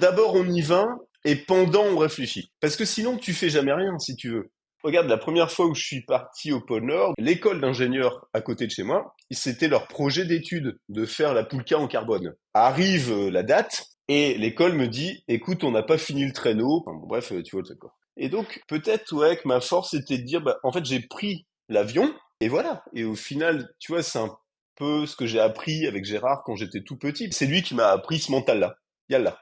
D'abord, on y va et pendant, on réfléchit. Parce que sinon, tu fais jamais rien, si tu veux. Regarde, la première fois où je suis parti au pôle Nord, l'école d'ingénieurs à côté de chez moi, c'était leur projet d'étude de faire la poulka en carbone. Arrive la date et l'école me dit, écoute, on n'a pas fini le traîneau. Enfin, bon, bref, tu vois le truc, quoi. Et donc, peut-être, ouais, que ma force était de dire, bah, en fait, j'ai pris l'avion et voilà. Et au final, tu vois, c'est un peu ce que j'ai appris avec Gérard quand j'étais tout petit. C'est lui qui m'a appris ce mental-là. Yallah,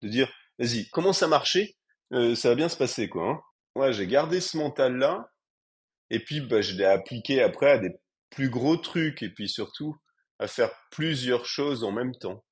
de dire, vas-y, commence à marcher, ça va bien se passer, quoi, hein. Ouais, j'ai gardé ce mental-là, et puis bah, je l'ai appliqué après à des plus gros trucs, et puis surtout à faire plusieurs choses en même temps.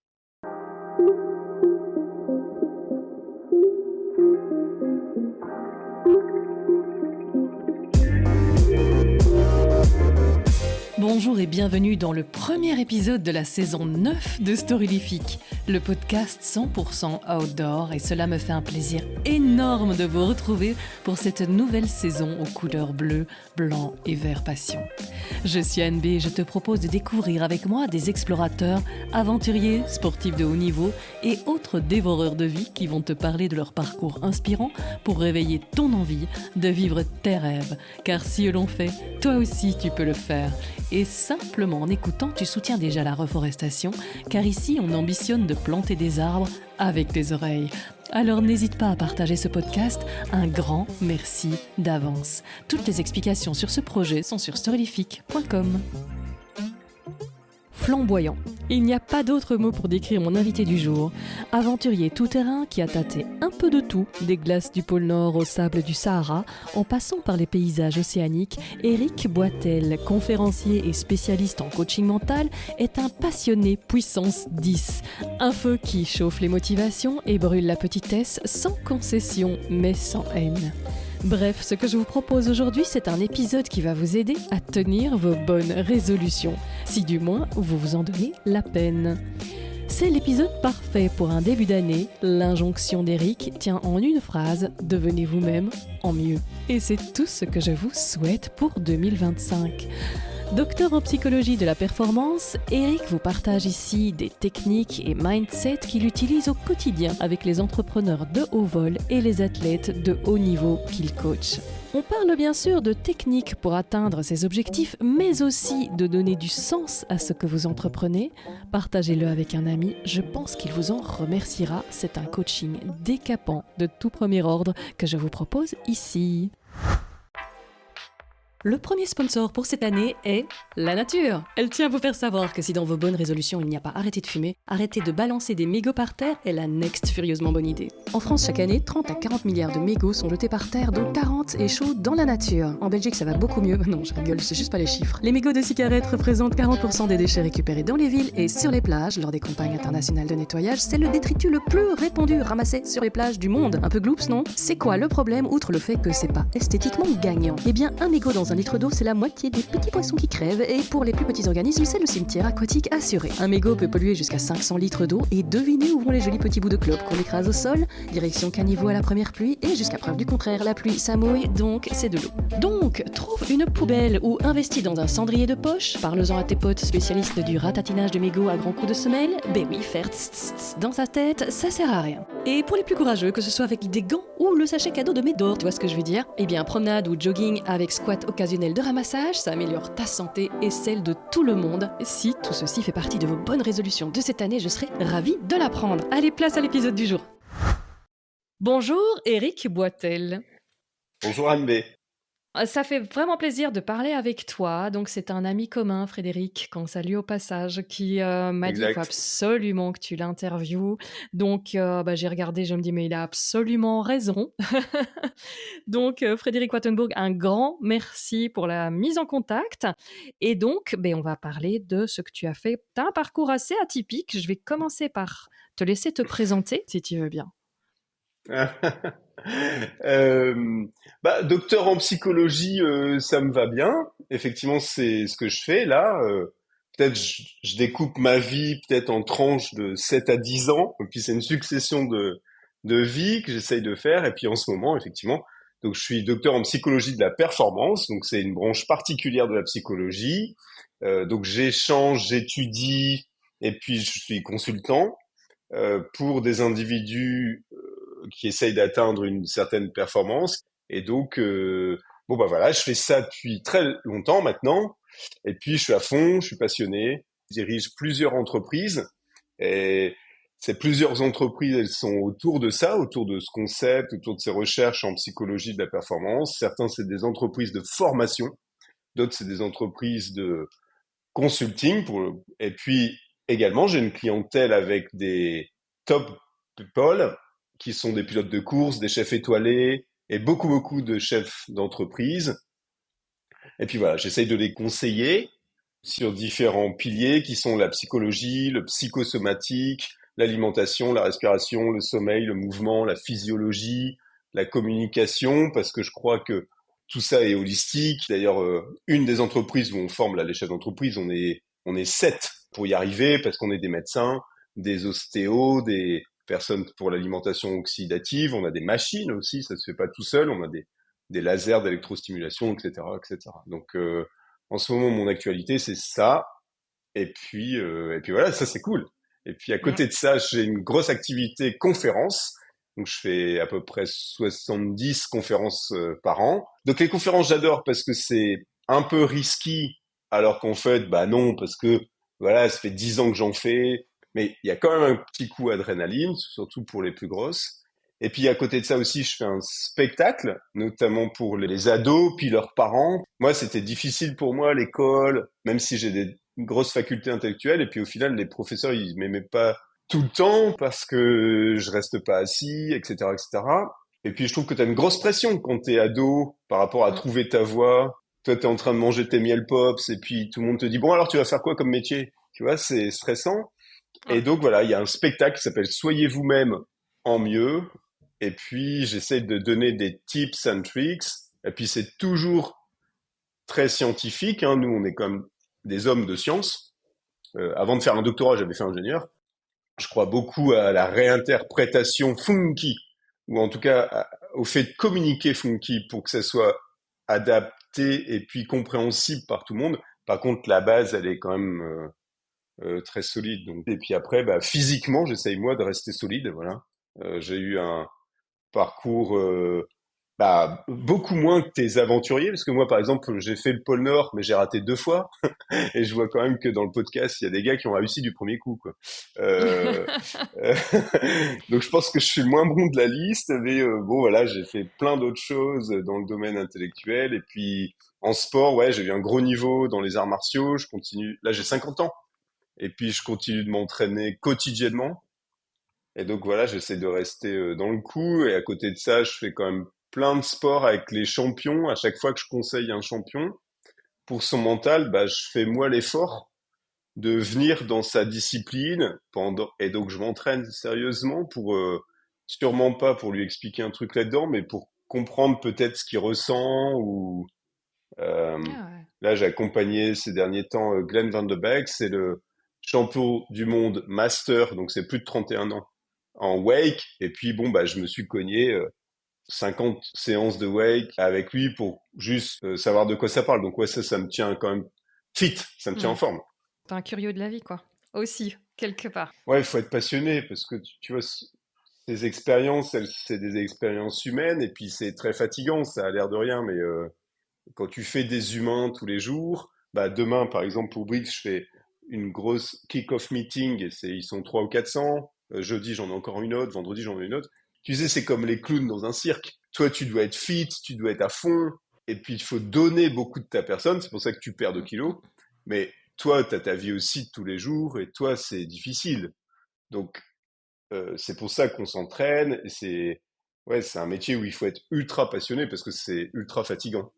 Bonjour et bienvenue dans le premier épisode de la saison 9 de Storylifique, le podcast 100% outdoor, et cela me fait un plaisir énorme de vous retrouver pour cette nouvelle saison aux couleurs bleu, blanc et vert passion. Je suis Anne-B et je te propose de découvrir avec moi des explorateurs, aventuriers, sportifs de haut niveau et autres dévoreurs de vie qui vont te parler de leur parcours inspirant pour réveiller ton envie de vivre tes rêves. Car si eux l'ont fait, toi aussi tu peux le faire. Et simplement en écoutant, tu soutiens déjà la reforestation, car ici on ambitionne de planter des arbres avec tes oreilles. Alors n'hésite pas à partager ce podcast, un grand merci d'avance. Toutes les explications sur ce projet sont sur storylifique.com. Flamboyant. Il n'y a pas d'autre mot pour décrire mon invité du jour. Aventurier tout-terrain qui a tâté un peu de tout, des glaces du pôle Nord au sable du Sahara, en passant par les paysages océaniques, Éric Boitel, conférencier et spécialiste en coaching mental, est un passionné puissance 10. Un feu qui chauffe les motivations et brûle la petitesse sans concession mais sans haine. Bref, ce que je vous propose aujourd'hui, c'est un épisode qui va vous aider à tenir vos bonnes résolutions, si du moins vous vous en donnez la peine. C'est l'épisode parfait pour un début d'année. L'injonction d'Éric tient en une phrase « Devenez vous-même en mieux ». Et c'est tout ce que je vous souhaite pour 2025. Docteur en psychologie de la performance, Éric vous partage ici des techniques et mindsets qu'il utilise au quotidien avec les entrepreneurs de haut vol et les athlètes de haut niveau qu'il coach. On parle bien sûr de techniques pour atteindre ses objectifs, mais aussi de donner du sens à ce que vous entreprenez. Partagez-le avec un ami, je pense qu'il vous en remerciera. C'est un coaching décapant de tout premier ordre que je vous propose ici. Le premier sponsor pour cette année est la nature. Elle tient à vous faire savoir que si dans vos bonnes résolutions il n'y a pas arrêté de fumer, arrêter de balancer des mégots par terre est la next furieusement bonne idée. En France, chaque année, 30 à 40 milliards de mégots sont jetés par terre, dont 40 échouent dans la nature. En Belgique, ça va beaucoup mieux. Non, je rigole, c'est juste pas les chiffres. Les mégots de cigarettes représentent 40% des déchets récupérés dans les villes et sur les plages. Lors des campagnes internationales de nettoyage, c'est le détritus le plus répandu ramassé sur les plages du monde. Un peu gloops, non? C'est quoi le problème, outre le fait que c'est pas esthétiquement gagnant? Eh bien, un mégot dans un litre d'eau, c'est la moitié des petits poissons qui crèvent, et pour les plus petits organismes, c'est le cimetière aquatique assuré. Un mégot peut polluer jusqu'à 500 litres d'eau, et devinez où vont les jolis petits bouts de clope qu'on écrase au sol? Direction caniveau à la première pluie, et jusqu'à preuve du contraire, la pluie ça mouille, donc c'est de l'eau. Donc, trouve une poubelle ou investis dans un cendrier de poche. Parle-en à tes potes spécialistes du ratatinage de mégots à grands coups de semelle. Ben oui, faire tss tss tss dans sa tête, ça sert à rien. Et pour les plus courageux, que ce soit avec des gants ou le sachet cadeau de Médor, tu vois ce que je veux dire? Eh bien, promenade ou jogging avec squat occasionnel de ramassage, ça améliore ta santé et celle de tout le monde. Si tout ceci fait partie de vos bonnes résolutions de cette année, je serai ravie de l'apprendre. Allez, place à l'épisode du jour. Bonjour, Éric Boitel. Bonjour Anne-B. Ça fait vraiment plaisir de parler avec toi. Donc, c'est un ami commun, Frédéric, qu'on salue au passage, qui m'a dit qu'il faut Exact. absolument que tu l'interviewes. Donc, j'ai regardé, je me dis, mais il a absolument raison. Donc, Frédéric Wattenburg, un grand merci pour la mise en contact. Et donc, on va parler de ce que tu as fait. Tu as un parcours assez atypique. Je vais commencer par te laisser te présenter, si tu veux bien. Docteur en psychologie, ça me va bien. Effectivement, c'est ce que je fais là. Peut-être je découpe ma vie peut-être en tranches de 7 à 10 ans. Et puis c'est une succession de vies que j'essaye de faire. Et puis en ce moment, effectivement, donc je suis docteur en psychologie de la performance. Donc c'est une branche particulière de la psychologie. Donc j'échange, j'étudie et puis je suis consultant. pour des individus qui essayent d'atteindre une certaine performance. Et donc, bon bah voilà, je fais ça depuis très longtemps maintenant. Et puis je suis à fond, je suis passionné, je dirige plusieurs entreprises. Et ces plusieurs entreprises, elles sont autour de ça, autour de ce concept, autour de ces recherches en psychologie de la performance. Certains, c'est des entreprises de formation, d'autres, c'est des entreprises de consulting. Et puis également, j'ai une clientèle avec des top people qui sont des pilotes de course, des chefs étoilés et beaucoup de chefs d'entreprise. Et puis voilà, j'essaye de les conseiller sur différents piliers qui sont la psychologie, le psychosomatique, l'alimentation, la respiration, le sommeil, le mouvement, la physiologie, la communication, parce que je crois que tout ça est holistique. D'ailleurs, une des entreprises où on forme là, les chefs d'entreprise, on est 7 pour y arriver, parce qu'on est des médecins, des ostéos, des personnes pour l'alimentation oxydative, on a des machines aussi, ça se fait pas tout seul, on a des lasers d'électrostimulation, etc., etc. Donc, en ce moment, mon actualité, c'est ça. Et puis voilà, ça c'est cool. Et puis à Mm. côté de ça, j'ai une grosse activité conférence. Donc je fais à peu près 70 conférences par an. Donc les conférences, j'adore parce que c'est un peu risqué, alors qu'en fait, bah non, parce que voilà, ça fait 10 ans que j'en fais. Mais il y a quand même un petit coup adrénaline, surtout pour les plus grosses. Et puis à côté de ça aussi, je fais un spectacle, notamment pour les ados, puis leurs parents. Moi, c'était difficile pour moi, l'école, même si j'ai des grosses facultés intellectuelles. Et puis au final, les professeurs, ils m'aimaient pas tout le temps parce que je reste pas assis, etc., etc. Et puis je trouve que tu as une grosse pression quand t'es ado par rapport à Mm. trouver ta voie. Toi, t'es en train de manger tes miel pops et puis tout le monde te dit, bon, alors tu vas faire quoi comme métier? Tu vois, c'est stressant. Et Ouais. donc voilà, il y a un spectacle qui s'appelle Soyez vous-même en mieux. Et puis j'essaie de donner des tips and tricks. Et puis c'est toujours très scientifique, hein. Nous, on est comme des hommes de science. Avant de faire un doctorat, j'avais fait ingénieur. Je crois beaucoup à la réinterprétation funky, ou en tout cas au fait de communiquer funky pour que ça soit adapté et puis compréhensible par tout le monde. Par contre, la base, elle est quand même très solide. Donc, et puis après, bah, physiquement, j'essaye moi de rester solide. Voilà. J'ai eu un parcours bah, beaucoup moins que tes aventuriers, parce que moi, par exemple, j'ai fait le pôle Nord, mais j'ai raté 2 fois. Et je vois quand même que dans le podcast, il y a des gars qui ont réussi du premier coup, quoi. Euh, euh, donc je pense que je suis le moins bon de la liste, mais bon, voilà, j'ai fait plein d'autres choses dans le domaine intellectuel. Et puis en sport, ouais, j'ai eu un gros niveau dans les arts martiaux. Je continue. Là, j'ai 50 ans. Et puis je continue de m'entraîner quotidiennement. Et donc voilà, j'essaie de rester dans le coup. Et à côté de ça, je fais quand même plein de sports avec les champions. À chaque fois que je conseille un champion, pour son mental, bah, je fais moi l'effort de venir dans sa discipline pendant, et donc je m'entraîne sérieusement pour, sûrement pas pour lui expliquer un truc là-dedans, mais pour comprendre peut-être ce qu'il ressent ou, euh, Ah ouais. là, j'ai accompagné ces derniers temps Glenn Van de Beek, c'est le champion du monde master, donc c'est plus de 31 ans en wake. Et puis bon, bah, je me suis cogné 50 séances de wake avec lui pour juste savoir de quoi ça parle. Donc ouais, ça me tient quand même fit, ça me tient en Mm. forme. T'es un curieux de la vie, quoi. Aussi, quelque part. Ouais, il faut être passionné parce que tu vois, ces expériences, c'est des expériences humaines et puis c'est très fatigant, ça a l'air de rien, mais quand tu fais des humains tous les jours, bah demain, par exemple, pour Brix, je fais une grosse kick-off meeting et ils sont 300 ou 400. Jeudi, j'en ai encore une autre. Vendredi, j'en ai une autre. Tu sais, c'est comme les clowns dans un cirque. Toi, tu dois être fit, tu dois être à fond. Et puis, il faut donner beaucoup de ta personne. C'est pour ça que tu perds 2 Mm, mm. kilos. Mais toi, tu as ta vie aussi de tous les jours et toi, c'est difficile. Donc, c'est pour ça qu'on s'entraîne. Et ouais, c'est un métier où il faut être ultra passionné parce que c'est ultra fatigant.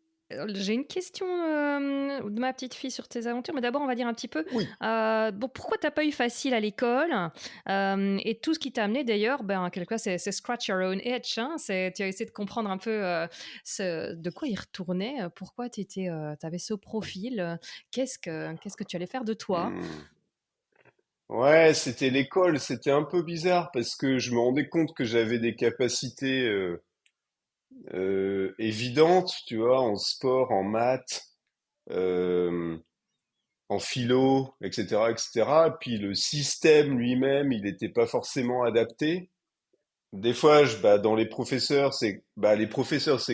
J'ai une question de ma petite fille sur tes aventures, mais d'abord on va dire un petit peu, Oui. bon, pourquoi t'as pas eu facile à l'école, et tout ce qui t'a amené d'ailleurs, ben, quelque part c'est scratch your own itch, hein, tu as essayé de comprendre un peu de quoi il retournait, pourquoi t'avais ce profil, qu'est-ce que tu allais faire de toi. Hmm. Ouais, c'était l'école, c'était un peu bizarre parce que je me rendais compte que j'avais des capacités évidentes, tu vois, en sport, en maths, euh, en philo, etc., etc. Puis le système lui-même, il n'était pas forcément adapté. Des fois, dans les professeurs, c'est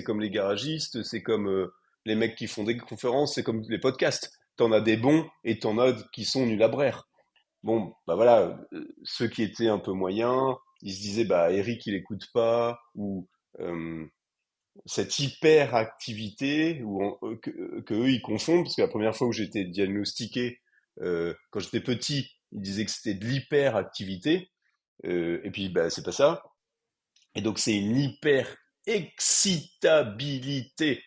comme les garagistes, c'est comme les mecs qui font des conférences, c'est comme les podcasts. T'en as des bons et t'en as qui sont nuls à brère. Bon, bah voilà, ceux qui étaient un peu moyens, ils se disaient, bah Eric, il écoute pas, ou euh, cette hyperactivité que eux ils confondent, parce que la première fois où j'ai été diagnostiqué, quand j'étais petit, ils disaient que c'était de l'hyperactivité, et puis bah c'est pas ça. Et donc c'est une hyper-excitabilité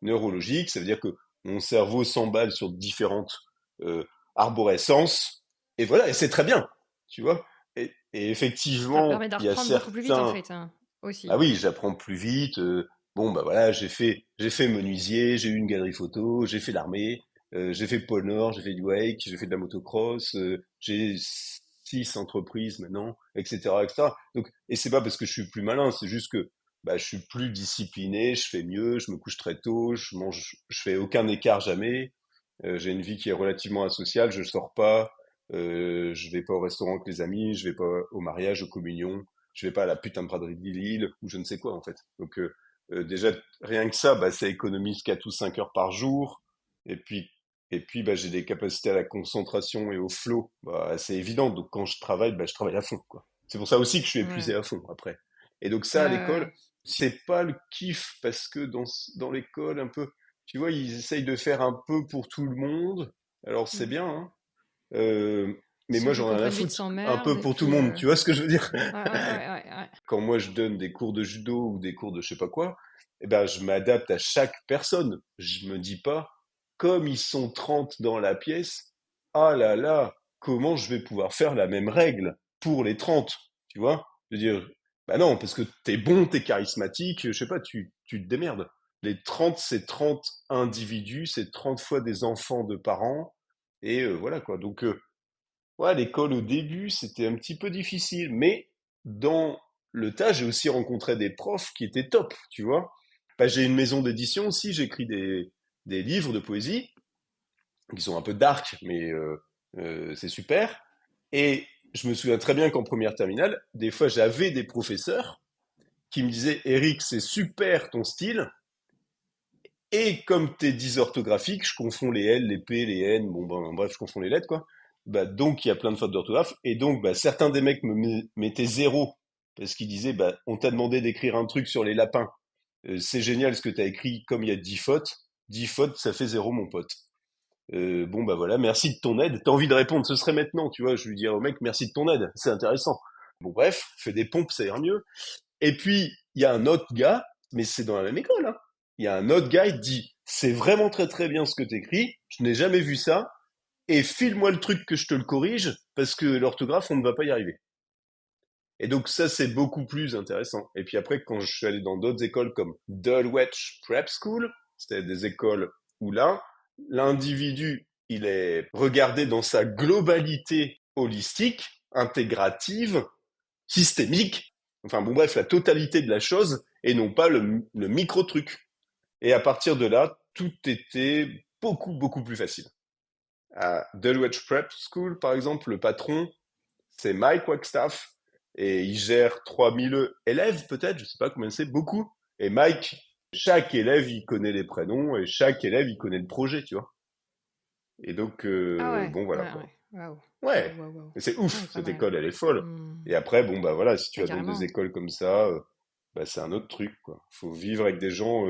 neurologique, ça veut dire que mon cerveau s'emballe sur différentes euh, arborescences, et voilà, et c'est très bien, tu vois. Et Ça effectivement, permet il y a d'apprendre beaucoup plus vite, en certains fait, hein, ah aussi. oui, j'apprends plus vite. Bon, bah voilà, j'ai fait menuisier, j'ai eu une galerie photo, j'ai fait l'armée, j'ai fait pôle Nord, j'ai fait du wake, j'ai fait de la motocross, j'ai 6 entreprises maintenant, etc., etc. Donc, et c'est pas parce que je suis plus malin, c'est juste que bah, je suis plus discipliné, je fais mieux, je me couche très tôt, je fais aucun écart jamais. J'ai une vie qui est relativement asociale, je sors pas, je vais pas au restaurant avec les amis, je vais pas au mariage, aux communions, je vais pas à la putain de braderie de Lille ou je ne sais quoi en fait. Donc déjà rien que ça, bah, ça économise 4 ou 5 heures par jour. Et puis bah, j'ai des capacités à la concentration et au flow, bah, c'est évident. Donc quand je travaille, bah, je travaille à fond quoi. C'est pour ça aussi que je suis épuisé Ouais. à fond après. Et donc Ouais, ça à ouais, l'école, ouais. c'est pas le kiff parce que dans l'école un peu, tu vois, ils essayent de faire un peu pour tout le monde. Alors c'est Mm. bien, hein. Euh, mais Ceux moi qui j'en ai rien à comprennent vite foutre. Un s'emmerdent, peu et pour tout le puis... monde, tu vois ce que je veux dire? Ouais, ouais, ouais, ouais, ouais. Quand moi je donne des cours de judo ou des cours de je sais pas quoi, eh ben je m'adapte à chaque personne. Je me dis pas, comme ils sont 30 dans la pièce, ah là là, comment je vais pouvoir faire la même règle pour les 30, tu vois? Je veux dire, bah non, parce que t'es bon, t'es charismatique, je sais pas, tu te démerdes. Les 30, c'est 30 individus, c'est 30 fois des enfants de parents, et voilà quoi. Donc, ouais, l'école au début, c'était un petit peu difficile, mais dans le tas, j'ai aussi rencontré des profs qui étaient top, tu vois. Bah, j'ai une maison d'édition aussi, j'écris des livres de poésie qui sont un peu dark, mais c'est super. Et je me souviens très bien qu'en première terminale, des fois, j'avais des professeurs qui me disaient, Eric, c'est super ton style, et comme t'es dysorthographique, je confonds les L, les P, les N, bon ben bref, je confonds les lettres quoi. Bah donc il y a plein de fautes d'orthographe et donc bah certains des mecs mettaient zéro parce qu'ils disaient bah on t'a demandé d'écrire un truc sur les lapins. C'est génial ce que t'as écrit comme il y a 10 fautes ça fait zéro mon pote. Bon bah voilà, merci de ton aide. T'as envie de répondre, ce serait maintenant, tu vois, je lui dirais au mec merci de ton aide, c'est intéressant. Bon bref, fais des pompes, ça ira mieux. Et puis, il y a un autre gars, mais c'est dans la même école, hein. Il y a un autre gars, il dit, c'est vraiment très très bien ce que t'écris, je n'ai jamais vu ça, et file-moi le truc que je te le corrige, parce que l'orthographe, on ne va pas y arriver. Et donc ça, c'est beaucoup plus intéressant. Et puis après, quand je suis allé dans d'autres écoles comme Dulwich Prep School, c'était des écoles où là, l'individu, il est regardé dans sa globalité holistique, intégrative, systémique, enfin bon bref, la totalité de la chose, et non pas le micro-truc. Et à partir de là, tout était beaucoup, beaucoup plus facile. À Dulwich Prep School, par exemple, le patron, c'est Mike Wagstaff, et il gère 3000 élèves, peut-être, je sais pas combien c'est, beaucoup. Et Mike, chaque élève, il connaît les prénoms, et chaque élève, il connaît le projet, tu vois. Et donc, Ah ouais, bon, voilà, ouais, quoi. ouais. Waouh. Ouais, Waouh, waouh, waouh. mais c'est Ouais, ouf, pas cette mal. école, elle est folle. Hmm. Et après, bon, bah voilà, si tu Ouais, vas dans des carrément. écoles comme ça, bah, c'est un autre truc, quoi. Faut vivre avec des gens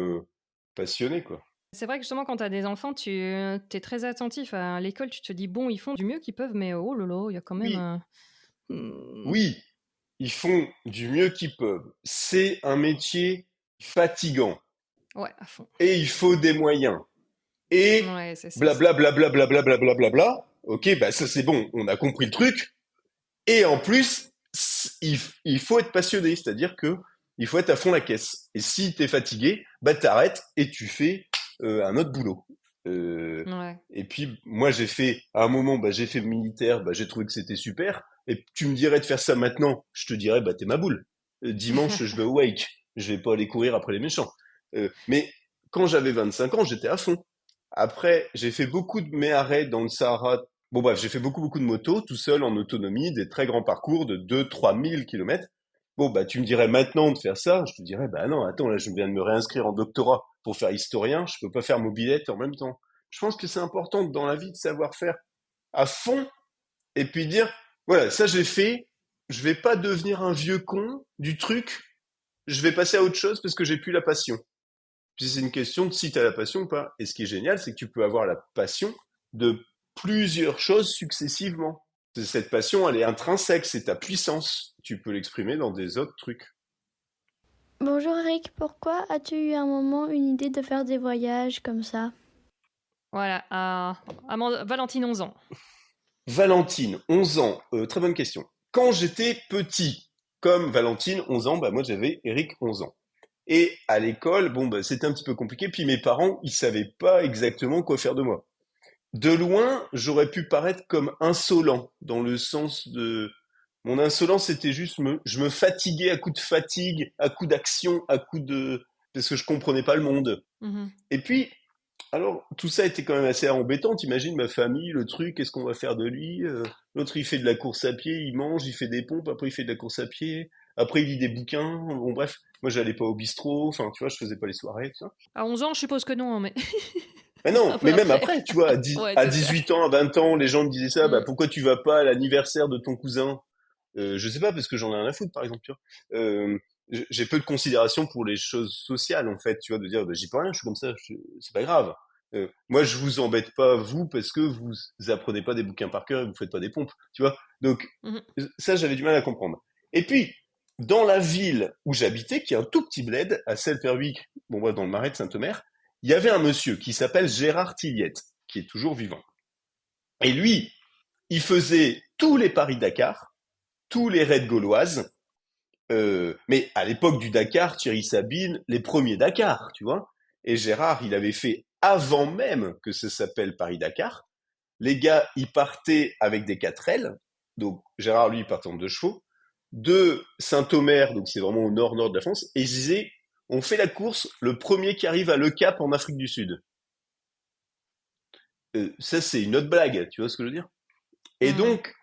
passionnés, quoi. C'est vrai que justement, quand tu as des enfants, tu es très attentif à l'école. Tu te dis, bon, ils font du mieux qu'ils peuvent, mais oh lolo, il y a quand même Oui, un... Hmm. oui, ils font du mieux qu'ils peuvent. C'est un métier fatigant Ouais, à fond. et il faut des moyens. Et Ouais, c'est ça. blablabla, blablabla, blablabla. Ok, bah ça c'est bon, on a compris le truc. Et en plus, il faut être passionné, c'est-à-dire que il faut être à fond la caisse. Et si t'es fatigué, bah t'arrêtes et tu fais un autre boulot. Euh, Ouais. et puis moi j'ai fait à un moment, bah j'ai fait militaire, bah j'ai trouvé que c'était super. Et tu me dirais de faire ça maintenant, je te dirais bah t'es ma boule. Dimanche je vais au wake, je vais pas aller courir après les méchants. Mais quand j'avais 25 ans, j'étais à fond. Après, j'ai fait beaucoup de méarrêts dans le Sahara. Bon bref, j'ai fait beaucoup de motos, tout seul en autonomie, des très grands parcours de 2 3 000 kilomètres. Bon, bah, tu me dirais maintenant de faire ça, je te dirais, bah non, attends, là, je viens de me réinscrire en doctorat pour faire historien, je peux pas faire mobilette en même temps. Je pense que c'est important dans la vie de savoir faire à fond et puis dire, voilà, ça j'ai fait, je vais pas devenir un vieux con du truc, je vais passer à autre chose parce que j'ai plus la passion. Puis c'est une question de si tu as la passion ou pas. Et ce qui est génial, c'est que tu peux avoir la passion de plusieurs choses successivement. Cette passion, elle est intrinsèque, c'est ta puissance. Tu peux l'exprimer dans des autres trucs. Bonjour Eric, pourquoi as-tu eu un moment une idée de faire des voyages comme ça? Voilà, Valentine, 11 ans. Valentine, 11 ans, très bonne question. Quand j'étais petit, comme Valentine, 11 ans, bah moi j'avais Eric, 11 ans. Et à l'école, bon, bah, c'était un petit peu compliqué. Puis mes parents, ils savaient pas exactement quoi faire de moi. De loin, j'aurais pu paraître comme insolent, dans le sens de... Mon insolence, c'était juste, je me fatiguais à coups de fatigue, à coups d'action, à coups de... Parce que je comprenais pas le monde. Mhm. Et puis, alors, tout ça était quand même assez embêtant. T'imagines ma famille, le truc, qu'est-ce qu'on va faire de lui? L'autre, il fait de la course à pied, il mange, il fait des pompes, après il fait de la course à pied, après il lit des bouquins. Bon, bref, moi, j'allais pas au bistrot, enfin, tu vois, je faisais pas les soirées, tout ça. À 11 ans, je suppose que non, mais Mais un non, peu mais même après. après, tu vois, Ouais, à c'est ça. 18 ans, à 20 ans, les gens me disaient ça, bah Mm. pourquoi tu vas pas à l'anniversaire de ton cousin? Je sais pas, parce que j'en ai rien à foutre, par exemple, tu vois. J'ai peu de considération pour les choses sociales, en fait, tu vois, de dire, bah, j'y peux rien, je suis comme ça, c'est pas grave. Moi, je vous embête pas, vous, parce que vous apprenez pas des bouquins par cœur et vous faites pas des pompes, tu vois. Donc, Mhm. ça, j'avais du mal à comprendre. Et puis, dans la ville où j'habitais, qui est un tout petit bled, à Selperwick, bon, bref, dans le marais de Saint-Omer, il y avait un monsieur qui s'appelle Gérard Tilliette, qui est toujours vivant. Et lui, il faisait tous les Paris-Dakar, tous les raids gauloises, mais à l'époque du Dakar, Thierry Sabine, les premiers Dakar, tu vois. Et Gérard, il avait fait avant même que ça s'appelle Paris-Dakar. Les gars, ils partaient avec des 4L. Donc Gérard, lui, il partait en 2 chevaux. De Saint-Omer, donc c'est vraiment au nord-nord de la France. Et ils disaient, on fait la course, le premier qui arrive à Le Cap en Afrique du Sud. Ça, c'est une autre blague, tu vois ce que je veux dire? Et Mhm. donc,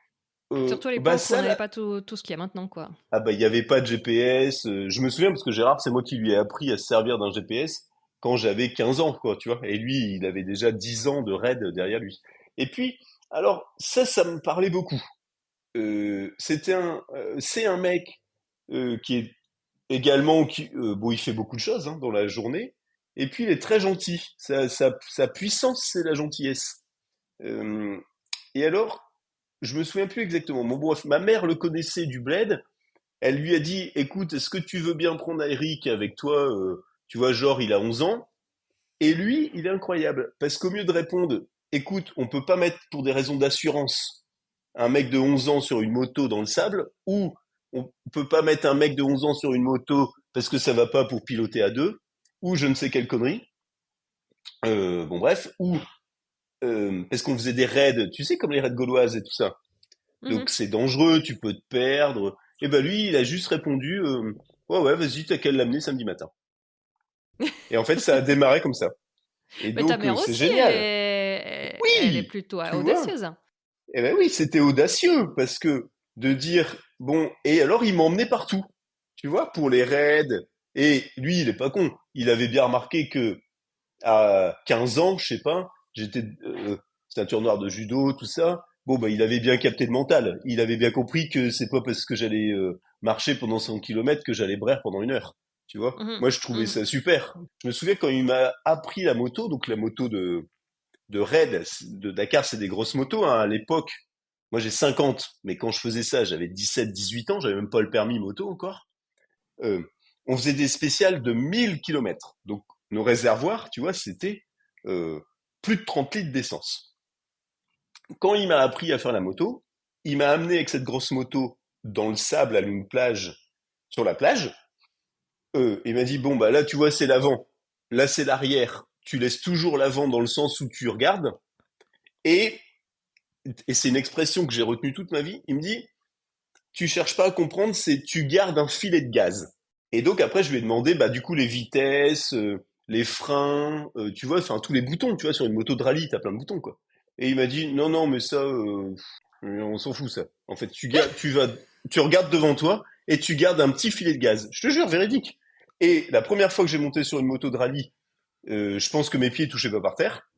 Surtout à bah l'époque où on ça, n'avait pas tout ce qu'il y a maintenant, quoi. ah bah il y avait pas de GPS. Je me souviens parce que Gérard, c'est moi qui lui ai appris à se servir d'un GPS quand j'avais 15 ans, quoi, tu vois. Et lui, il avait déjà 10 ans de raid derrière lui. Et puis, alors ça me parlait beaucoup. C'est un mec qui est également, bon, il fait beaucoup de choses hein, dans la journée. Et puis il est très gentil. Sa puissance, c'est la gentillesse. Euh, et alors, je me souviens plus exactement. Bon, bref, ma mère le connaissait du bled. Elle lui a dit, écoute, est-ce que tu veux bien prendre Eric avec toi? Tu vois, genre, il a 11 ans. Et lui, il est incroyable. Parce qu'au mieux de répondre, écoute, on peut pas mettre pour des raisons d'assurance un mec de 11 ans sur une moto dans le sable, ou on peut pas mettre un mec de 11 ans sur une moto parce que ça va pas pour piloter à deux, ou je ne sais quelle connerie. Bon, bref, ou parce qu'on faisait des raids, tu sais, comme les raids gauloises et tout ça. Mhm. Donc c'est dangereux, tu peux te perdre. Et ben lui, il a juste répondu, ouais ouais, vas-y, t'as qu'à l'amener samedi matin. Et en fait, ça a démarré comme ça. Et Mais ta donc mère c'est aussi, elle génial. est, elle est Oui, plutôt tu vois. audacieuse. Eh ben oui, c'était audacieux parce que de dire bon, et alors il m'emmenait partout, tu vois, pour les raids. Et lui, il est pas con. Il avait bien remarqué que à 15 ans, je sais pas, j'étais ceinture noire de judo, tout ça. Bon, bah, il avait bien capté le mental. Il avait bien compris que c'est pas parce que j'allais marcher pendant 100 kilomètres que j'allais braire pendant 1 heure. Tu vois? Mhm. Moi, je trouvais Mhm. ça super. Je me souviens quand il m'a appris la moto, donc la moto de raid, de Dakar, c'est des grosses motos, hein, à l'époque. Moi, j'ai 50, mais quand je faisais ça, j'avais 17, 18 ans, j'avais même pas le permis moto encore. Euh, on faisait des spéciales de 1000 kilomètres. Donc, nos réservoirs, tu vois, c'était plus de 30 litres d'essence. Quand il m'a appris à faire la moto, il m'a amené avec cette grosse moto dans le sable à une plage, sur la plage. Il m'a dit, bon, bah là, tu vois, c'est l'avant. Là, c'est l'arrière. Tu laisses toujours l'avant dans le sens où tu regardes. Et, et c'est une expression que j'ai retenue toute ma vie. Il me dit, tu cherches pas à comprendre, c'est tu gardes un filet de gaz. Et donc après, je lui ai demandé, bah du coup, les vitesses, les freins, tu vois, enfin tous les boutons, tu vois, sur une moto de rallye, t'as plein de boutons, quoi. Et il m'a dit, non, non, mais ça, on s'en fout, ça. En fait, tu regardes devant toi et tu gardes un petit filet de gaz. Je te jure, véridique. Et la première fois que j'ai monté sur une moto de rallye, je pense que mes pieds touchaient pas par terre.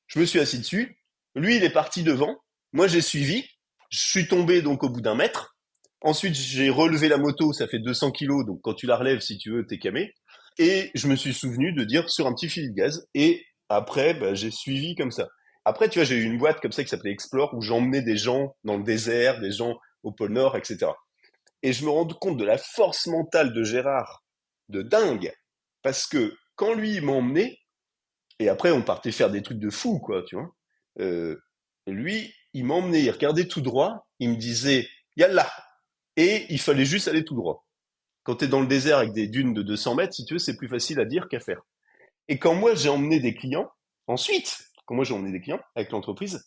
Je me suis assis dessus. Lui, il est parti devant. Moi, j'ai suivi. Je suis tombé donc au bout d'un mètre. Ensuite, j'ai relevé la moto. Ça fait 200 kilos. Donc, quand tu la relèves, si tu veux, t'es camé. Et je me suis souvenu de dire sur un petit filet de gaz. Et après, bah, j'ai suivi comme ça. Après, tu vois, j'ai eu une boîte comme ça qui s'appelait Explore où j'emmenais des gens dans le désert, des gens au pôle Nord, etc. Et je me rends compte de la force mentale de Gérard, de dingue. Parce que quand lui, il m'a emmené, et après, on partait faire des trucs de fou, quoi, tu vois. Euh, Lui, il m'emmenait, il regardait tout droit, il me disait, Yallah! Et il fallait juste aller tout droit. Quand tu es dans le désert avec des dunes de 200 mètres, si tu veux, c'est plus facile à dire qu'à faire. Et quand moi, j'ai emmené des clients, ensuite, quand moi, j'ai emmené des clients avec l'entreprise,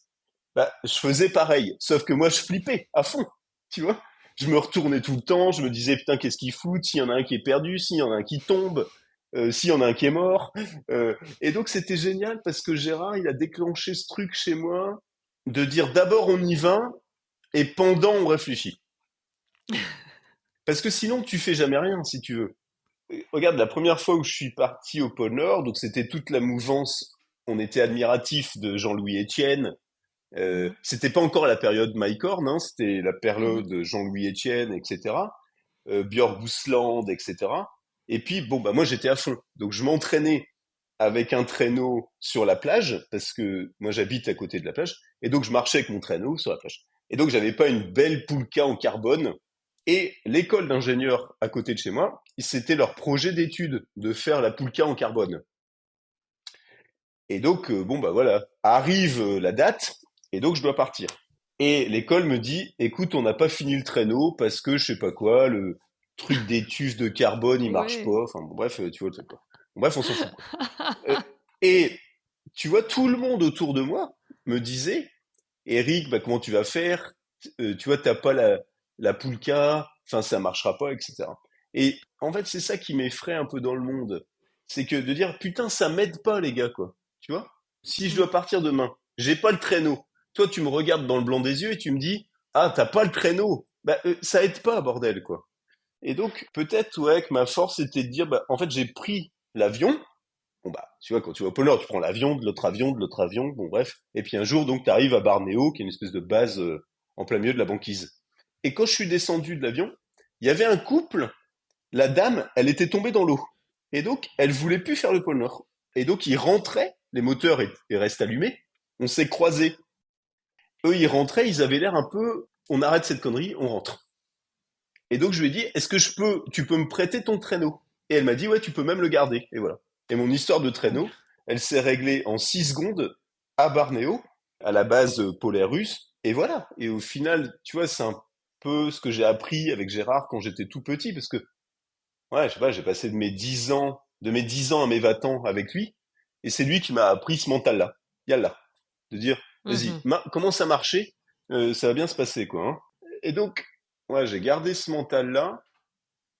bah, je faisais pareil. Sauf que moi, je flippais à fond, tu vois. Je me retournais tout le temps, je me disais, putain, qu'est-ce qu'ils foutent? S'il y en a un qui est perdu, s'il y en a un qui tombe, s'il y en a un qui est mort. Et donc, c'était génial parce que Gérard, il a déclenché ce truc chez moi de dire d'abord on y va et pendant on réfléchit. Parce que sinon, tu fais jamais rien, si tu veux. Regarde, la première fois où je suis parti au pôle Nord, donc c'était toute la mouvance, on était admiratif de Jean-Louis Etienne. Mhm. C'était pas encore la période Mike Horn, hein, c'était la Mhm. période de Jean-Louis Etienne, etc. Björk Bousland, etc. Et puis, bon, bah moi j'étais à fond. Donc je m'entraînais avec un traîneau sur la plage, parce que moi j'habite à côté de la plage, et donc je marchais avec mon traîneau sur la plage. Et donc j'avais pas une belle poulka en carbone. Et l'école d'ingénieurs à côté de chez moi, c'était leur projet d'étude de faire la poulka en carbone. Et donc, bon, bah voilà, arrive la date, et donc je dois partir. Et l'école me dit, écoute, on n'a pas fini le traîneau parce que je sais pas quoi, le truc d'étuve de carbone, il marche Ouais. pas. Enfin, bon, bref, tu vois le truc, quoi. Bon, bref, on s'en fout, quoi. Euh, et tu vois, tout le monde autour de moi me disait, Eric, bah, comment tu vas faire? Tu vois, t'as pas la poulka, enfin, ça marchera pas, etc. Et en fait, c'est ça qui m'effraie un peu dans le monde. C'est que de dire, putain, ça m'aide pas, les gars, quoi. Tu vois? Si je Mm. dois partir demain, j'ai pas le traîneau. Toi, tu me regardes dans le blanc des yeux et tu me dis, ah, t'as pas le traîneau. Bah, ça aide pas, bordel, quoi. Et donc, peut-être, ouais, que ma force était de dire, bah, en fait, j'ai pris l'avion. Bon bah, tu vois, quand tu vas au pôle Nord, tu prends l'avion, de l'autre avion, de l'autre avion, bon bref. Et puis un jour, donc, tu arrives à Barnéo, qui est une espèce de base en plein milieu de la banquise. Et quand je suis descendu de l'avion, il y avait un couple, la dame, elle était tombée dans l'eau. Et donc, elle voulait plus faire le pôle Nord. Et donc, ils rentraient, les moteurs restent allumés, on s'est croisés. Eux, ils rentraient, ils avaient l'air un peu, on arrête cette connerie, on rentre. Et donc, je lui ai dit, est-ce que tu peux me prêter ton traîneau? Et elle m'a dit, ouais, tu peux même le garder. Et voilà. Et mon histoire de traîneau, elle s'est réglée en 6 secondes à Barnéo, à la base polaire russe. Et voilà. Et au final, tu vois, c'est un peu ce que j'ai appris avec Gérard quand j'étais tout petit, parce que, ouais, je sais pas, j'ai passé de mes 10 ans à mes 20 ans avec lui. Et c'est lui qui m'a appris ce mental-là. Yallah. De dire, vas-y, Mhm. commence à marcher, ça va bien se passer, quoi, hein. Et donc, ouais, j'ai gardé ce mental-là.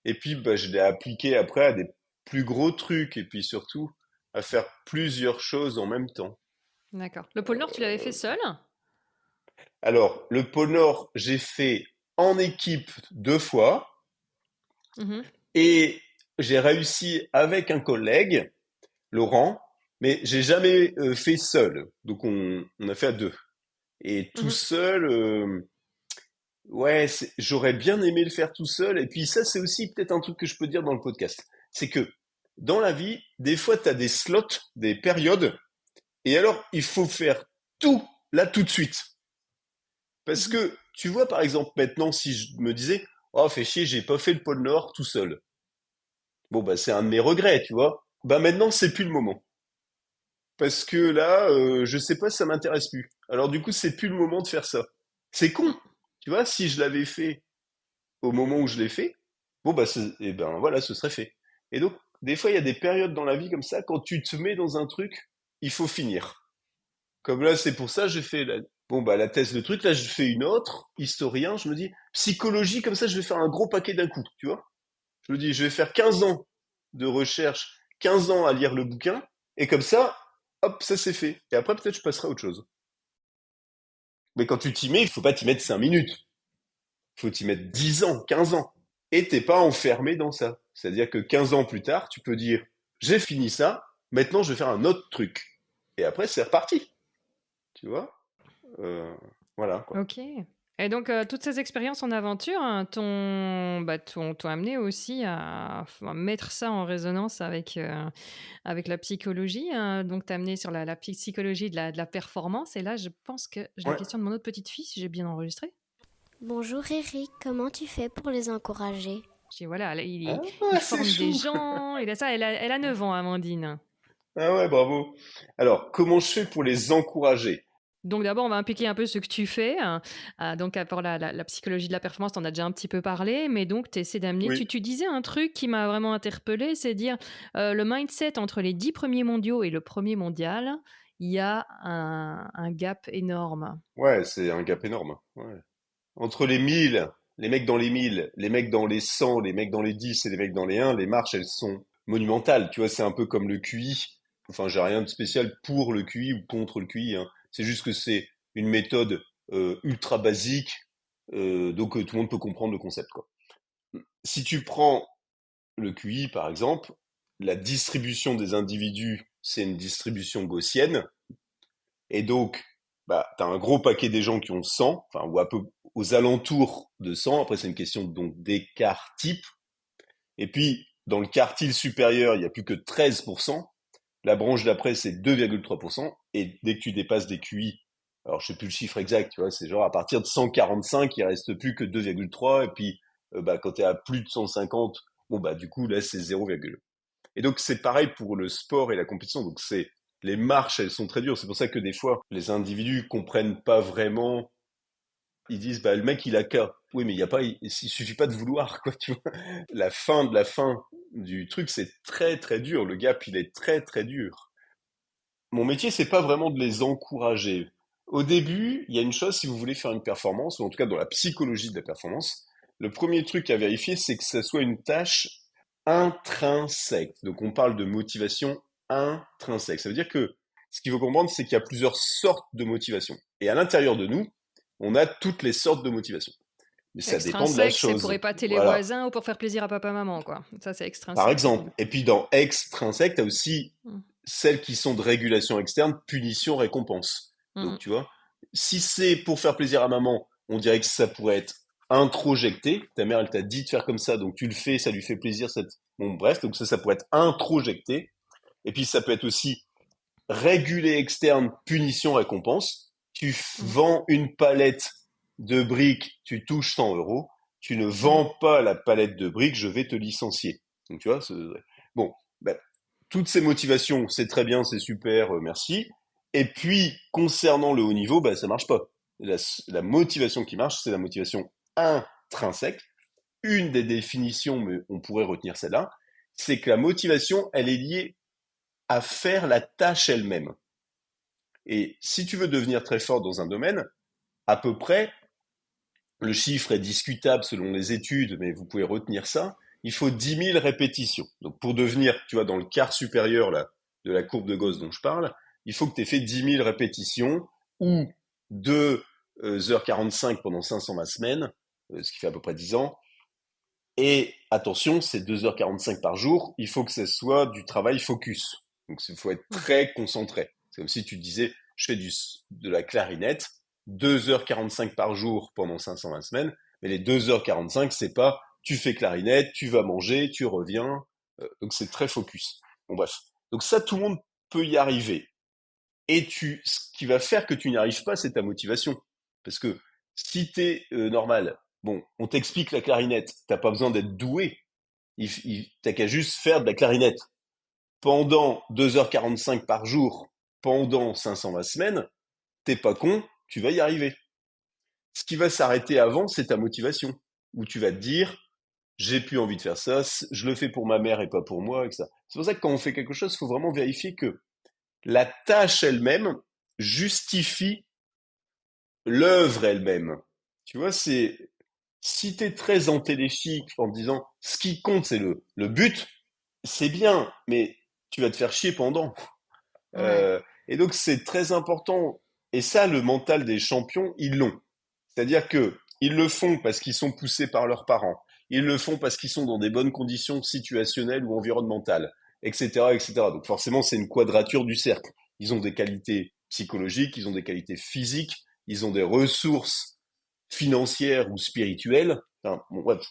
Et puis, bah, je l'ai appliqué après à des plus gros trucs et puis surtout à faire plusieurs choses en même temps. D'accord. Le pôle Nord, tu l'avais fait seul? Alors, le pôle Nord, j'ai fait en équipe 2 fois Mhm. et j'ai réussi avec un collègue, Laurent, mais j'ai jamais fait seul. Donc, on a fait à deux. Et tout Mhm. seul, ouais, j'aurais bien aimé le faire tout seul. Et puis ça, c'est aussi peut-être un truc que je peux dire dans le podcast. C'est que dans la vie, des fois, tu as des slots, des périodes, et alors il faut faire tout là tout de suite. Parce Mhm. que tu vois, par exemple, maintenant, si je me disais, oh, fais chier, j'ai pas fait le pôle Nord tout seul. Bon, bah, c'est un de mes regrets, tu vois. Bah, maintenant, c'est plus le moment. Parce que là, je sais pas, ça m'intéresse plus. Alors, du coup, c'est plus le moment de faire ça. C'est con. Mm. Tu vois, si je l'avais fait au moment où je l'ai fait, bon bah et ben voilà, ce serait fait. Et donc des fois il y a des périodes dans la vie comme ça, quand tu te mets dans un truc, il faut finir. Comme là, c'est pour ça j'ai fait bon bah la thèse de truc, là je fais une autre, historien, je me dis psychologie, comme ça je vais faire un gros paquet d'un coup, tu vois. Je me dis je vais faire 15 ans de recherche, 15 ans à lire le bouquin, et comme ça, hop, ça c'est fait. Et après, peut-être je passerai à autre chose. Mais quand tu t'y mets, il faut pas t'y mettre 5 minutes. Il faut t'y mettre 10 ans, 15 ans. Et t'es pas enfermé dans ça. C'est-à-dire que 15 ans plus tard, tu peux dire, j'ai fini ça, maintenant je vais faire un autre truc. Et après, c'est reparti. Tu vois? Euh, voilà, quoi. Ok. Et donc, toutes ces expériences en aventure hein, t'ont amené aussi à mettre ça en résonance avec la psychologie. Hein. Donc, t'as amené sur la psychologie de la performance. Et là, je pense que j'ai la Ouais. question de mon autre petite fille, si j'ai bien enregistré. Bonjour Eric, comment tu fais pour les encourager? Je dis, voilà, là, Ah, il c'est forme des chou. gens. Il a ça, elle a 9 ans, Amandine. Ah ouais, bravo. Alors, comment je fais pour les encourager? Donc d'abord, on va impliquer un peu ce que tu fais. Hein. Donc pour la psychologie de la performance, tu en as déjà un petit peu parlé, mais donc tu essaies d'amener. Oui. Tu disais un truc qui m'a vraiment interpellée, c'est dire le mindset entre les 10 premiers mondiaux et le premier mondial, il y a un gap énorme. Ouais, c'est un gap énorme. Ouais. Entre les 1000, les mecs dans les 1000, les mecs dans les 100, les mecs dans les 10 et les mecs dans les 1, les marches, elles sont monumentales. Tu vois, c'est un peu comme le QI. Enfin, j'ai rien de spécial pour le QI ou contre le QI, hein. C'est juste que c'est une méthode ultra basique, donc tout le monde peut comprendre le concept, quoi. Si tu prends le QI, par exemple, la distribution des individus, c'est une distribution gaussienne. Et donc, bah, tu as un gros paquet des gens qui ont 100, enfin, ou un peu aux alentours de 100. Après, c'est une question donc d'écart type. Et puis, dans le quartile supérieur, il n'y a plus que 13%. La branche d'après, c'est 2,3%. Et dès que tu dépasses des QI, alors je sais plus le chiffre exact, tu vois, c'est genre à partir de 145, il reste plus que 2,3. Et puis, bah, quand tu es à plus de 150, bon, bah, du coup, là, c'est 0, et donc c'est pareil pour le sport et la compétition. Donc c'est les marches, elles sont très dures. C'est pour ça que des fois les individus comprennent pas vraiment. Ils disent bah le mec il a qu'à. Oui mais il y a pas, il suffit pas de vouloir quoi. Tu vois. La fin de la fin du truc c'est très très dur. Le gap il est très très dur. Mon métier c'est pas vraiment de les encourager. Au début il y a une chose si vous voulez faire une performance ou en tout cas dans la psychologie de la performance. Le premier truc à vérifier c'est que ça soit une tâche intrinsèque. Donc on parle de motivation intrinsèque. Ça veut dire que ce qu'il faut comprendre, c'est qu'il y a plusieurs sortes de motivation. Et à l'intérieur de nous, on a toutes les sortes de motivation. Mais ça dépend de la Extrinsèque, c'est pour chose. épater les Voilà. voisins ou pour faire plaisir à papa-maman, quoi. Ça, c'est Par extrinsèque, c'est exemple. cool. Et puis dans extrinsèque, tu as aussi Mm. celles qui sont de régulation externe, punition, récompense. Donc Mm. tu vois, si c'est pour faire plaisir à maman, on dirait que ça pourrait être introjecté. Ta mère, elle t'a dit de faire comme ça, donc tu le fais, ça lui fait plaisir. Bon, bref, donc ça pourrait être introjecté. Et puis ça peut être aussi régulé externe, punition, récompense. Tu Mm. vends une palette de briques, tu touches 100 euros. Tu ne Mm. vends pas la palette de briques, je vais te licencier. Donc tu vois, bon, ben, toutes ces motivations, c'est très bien, c'est super, merci. Et puis, concernant le haut niveau, bah, ça marche pas. La motivation qui marche, c'est la motivation intrinsèque. Une des définitions, mais on pourrait retenir celle-là, c'est que la motivation, elle est liée à faire la tâche elle-même. Et si tu veux devenir très fort dans un domaine, à peu près, le chiffre est discutable selon les études, mais vous pouvez retenir ça, il faut 10 000 répétitions. Donc pour devenir, tu vois, dans le quart supérieur là, de la courbe de Gauss dont je parle, il faut que tu aies fait 10 000 répétitions ou 2h45 pendant 520 semaines, ce qui fait à peu près 10 ans. Et attention, c'est 2h45 par jour, il faut que ce soit du travail focus. Donc il faut être très concentré. C'est comme si tu disais, je fais de la clarinette, 2h45 par jour pendant 520 semaines, mais les 2h45, c'est pas tu fais clarinette, tu vas manger, tu reviens, donc c'est très focus. Bon bref, donc ça tout le monde peut y arriver. Et ce qui va faire que tu n'y arrives pas, c'est ta motivation. Parce que si t'es normal, bon, on t'explique la clarinette, t'as pas besoin d'être doué, t'as qu'à juste faire de la clarinette. Pendant 2h45 par jour, pendant 520 semaines, t'es pas con, tu vas y arriver. Ce qui va s'arrêter avant, c'est ta motivation. Où tu vas te dire, j'ai plus envie de faire ça, je le fais pour ma mère et pas pour moi, etc. C'est pour ça que quand on fait quelque chose, il faut vraiment vérifier que la tâche elle-même justifie l'œuvre elle-même. Tu vois, c'est si t'es très antéléchique en disant ce qui compte c'est le but, c'est bien, mais tu vas te faire chier pendant. Ouais. Et donc, c'est très important. Et ça, le mental des champions, ils l'ont. C'est-à-dire que ils le font parce qu'ils sont poussés par leurs parents. Ils le font parce qu'ils sont dans des bonnes conditions situationnelles ou environnementales, etc., etc. Donc, forcément, c'est une quadrature du cercle. Ils ont des qualités psychologiques, ils ont des qualités physiques, ils ont des ressources financières ou spirituelles. Enfin, bon, bref,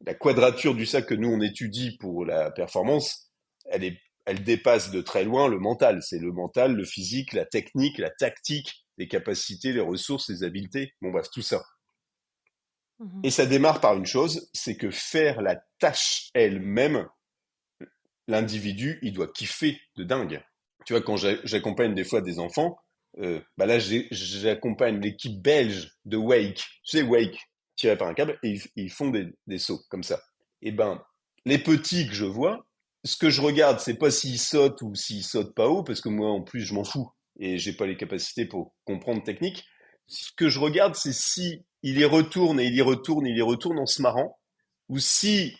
la quadrature du cercle que nous on étudie pour la performance, elle dépasse de très loin le mental. C'est le mental, le physique, la technique, la tactique, les capacités, les ressources, les habiletés. Bon bref, tout ça. Mhm. Et ça démarre par une chose, c'est que faire la tâche elle-même, l'individu, il doit kiffer de dingue. Tu vois, quand j'accompagne des fois des enfants, bah là, j'accompagne l'équipe belge de Wake. Tu sais, Wake, tiré par un câble, et ils font des sauts comme ça. Et ben, les petits que je vois, ce que je regarde, c'est pas s'ils sautent ou s'ils sautent pas haut, parce que moi, en plus, je m'en fous et j'ai pas les capacités pour comprendre technique. Ce que je regarde, c'est si il y retourne et il y retourne et il y retourne en se marrant, ou si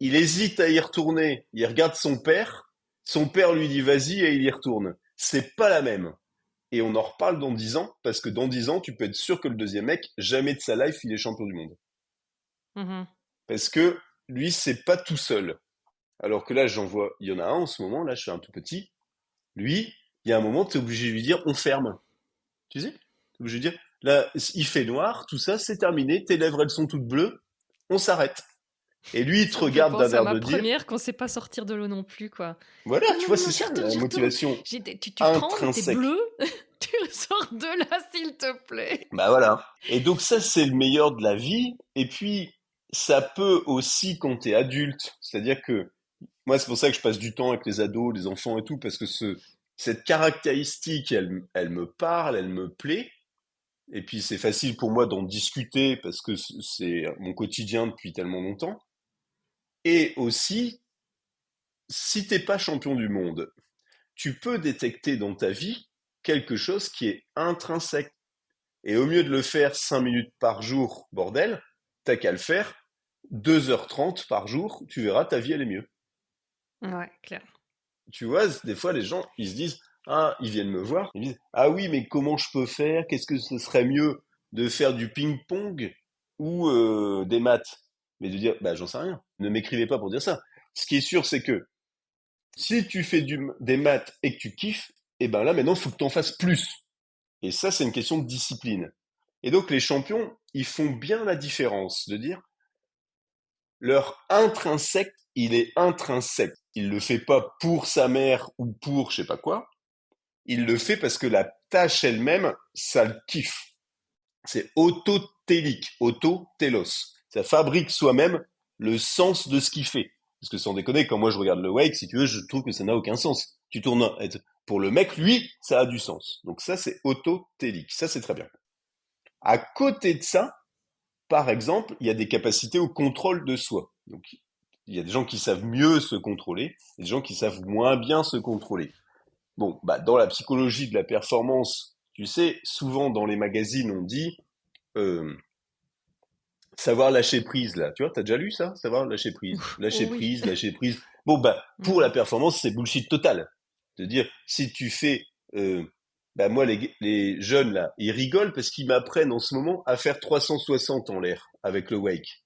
il hésite à y retourner, il regarde son père lui dit vas-y et il y retourne. C'est pas la même. Et on en reparle dans 10 ans, parce que dans 10 ans, tu peux être sûr que le deuxième mec, jamais de sa life, il est champion du monde. Mhm. Parce que lui, c'est pas tout seul. Alors que là, il y en a un en ce moment, là, je suis un tout petit. Lui, il y a un moment, tu es obligé de lui dire, on ferme. Tu sais? T'es obligé de dire, là, il fait noir, tout ça, c'est terminé, tes lèvres, elles sont toutes bleues, on s'arrête. Et lui, il te Ça me fait regarde d'un penser à air ma de dire, première qu'on sait pas sortir de l'eau non plus, quoi. voilà, Non, tu non, vois, non, c'est non, j'y ça, retourne, la j'y retourne. motivation Tu trembles, t'es intrinsèque. bleu. Tu sors de là, s'il te plaît. Bah voilà. Et donc ça, c'est le meilleur de la vie. Et puis, ça peut aussi quand t'es adulte. C'est-à-dire que, moi, c'est pour ça que je passe du temps avec les ados, les enfants et tout, parce que cette caractéristique, elle me parle, elle me plaît. Et puis, c'est facile pour moi d'en discuter parce que c'est mon quotidien depuis tellement longtemps. Et aussi, si t'es pas champion du monde, tu peux détecter dans ta vie quelque chose qui est intrinsèque. Et au mieux de le faire 5 minutes par jour, bordel, t'as qu'à le faire 2h30 par jour, tu verras, ta vie, elle est mieux. Ouais, clair. Tu vois, des fois, les gens, ils se disent, ah, ils viennent me voir, ils me disent, ah oui, mais comment je peux faire? Qu'est-ce que ce serait mieux de faire du ping-pong ou des maths? Mais de dire, bah, j'en sais rien. Ne m'écrivez pas pour dire ça. Ce qui est sûr, c'est que si tu fais des maths et que tu kiffes, eh ben là, maintenant, il faut que tu en fasses plus. Et ça, c'est une question de discipline. Et donc, les champions, ils font bien la différence de dire, leur intrinsèque, il est intrinsèque. Il le fait pas pour sa mère ou pour je sais pas quoi. Il le fait parce que la tâche elle-même, ça le kiffe. C'est autotélique, autotélos. Ça fabrique soi-même le sens de ce qu'il fait. Parce que sans déconner, quand moi je regarde le wake, si tu veux, je trouve que ça n'a aucun sens. Tu tournes pour le mec, lui, ça a du sens. Donc ça, c'est autotélique. Ça, c'est très bien. À côté de ça, par exemple, il y a des capacités au contrôle de soi. Donc, il y a des gens qui savent mieux se contrôler, et des gens qui savent moins bien se contrôler. Bon, bah, dans la psychologie de la performance, tu sais, souvent dans les magazines, on dit euh, savoir lâcher prise, là. Tu vois, t'as déjà lu ça? Savoir lâcher prise. Oh Lâcher oui. prise, lâcher prise. Bon, bah, pour la performance, c'est bullshit total. C'est-à-dire, si tu fais... bah, moi, les jeunes, là, ils rigolent parce qu'ils m'apprennent en ce moment à faire 360 en l'air avec le wake.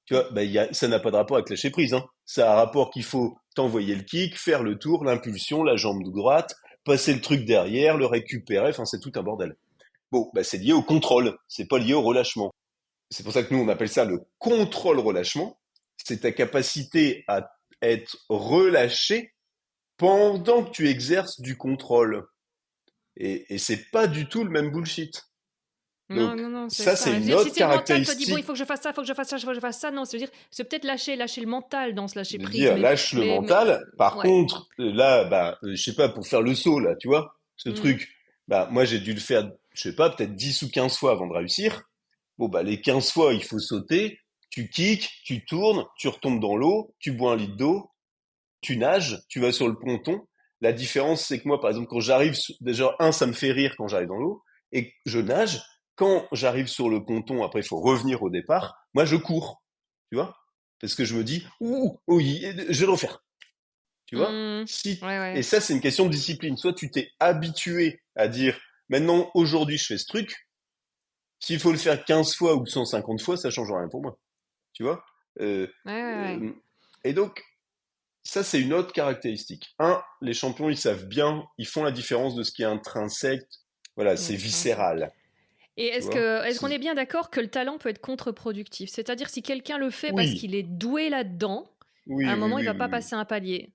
Tu vois, bah, ça n'a pas de rapport avec lâcher prise, hein. Ça a un rapport qu'il faut t'envoyer le kick, faire le tour, l'impulsion, la jambe de droite, passer le truc derrière, le récupérer, enfin, c'est tout un bordel. Bon, bah, c'est lié au contrôle, c'est pas lié au relâchement. C'est pour ça que nous, on appelle ça le contrôle-relâchement. C'est ta capacité à être relâché pendant que tu exerces du contrôle. Et c'est pas du tout le même bullshit. Non, Donc, non, non, c'est ça, ça. c'est Je veux une dire, si autre c'est le mental qui te dit, bon, il caractéristique faut que je fasse ça, il faut que je fasse ça, il faut que je fasse ça, non, c'est peut-être lâcher le mental dans ce lâcher de prise, dire lâche le mental. Par ouais. contre, là, bah, je sais pas, pour faire le saut, là, tu vois, ce Mhm. truc, bah, moi, j'ai dû le faire, je sais pas, peut-être 10 ou 15 fois avant de réussir. Bon, bah, les 15 fois, il faut sauter, tu kicks, tu tournes, tu retombes dans l'eau, tu bois un litre d'eau, tu nages, tu vas sur le ponton. La différence, c'est que moi, par exemple, quand j'arrive, déjà, ça me fait rire quand j'arrive dans l'eau, et je nage. Quand j'arrive sur le ponton, après, il faut revenir au départ. Moi, je cours, tu vois, parce que je me dis, ouh, oui, je vais le refaire. Tu vois? Mmh. Si, Ouais, et ouais. ça, c'est une question de discipline. Soit tu t'es habitué à dire, maintenant, aujourd'hui, je fais ce truc. S'il faut le faire 15 fois ou 150 fois, ça change rien pour moi. Tu vois? Euh, Ouais, ouais, ouais. et donc, ça, c'est une autre caractéristique. Les champions, ils savent bien, ils font la différence de ce qui est intrinsèque. Voilà, c'est Extrinsèque. viscéral. Et Tu vois? est-ce qu'on est bien d'accord que le talent peut être contre-productif? C'est-à-dire si quelqu'un le fait parce Oui, qu'il est doué là-dedans, à oui, un oui, moment, il oui, va oui, pas oui. passer un palier.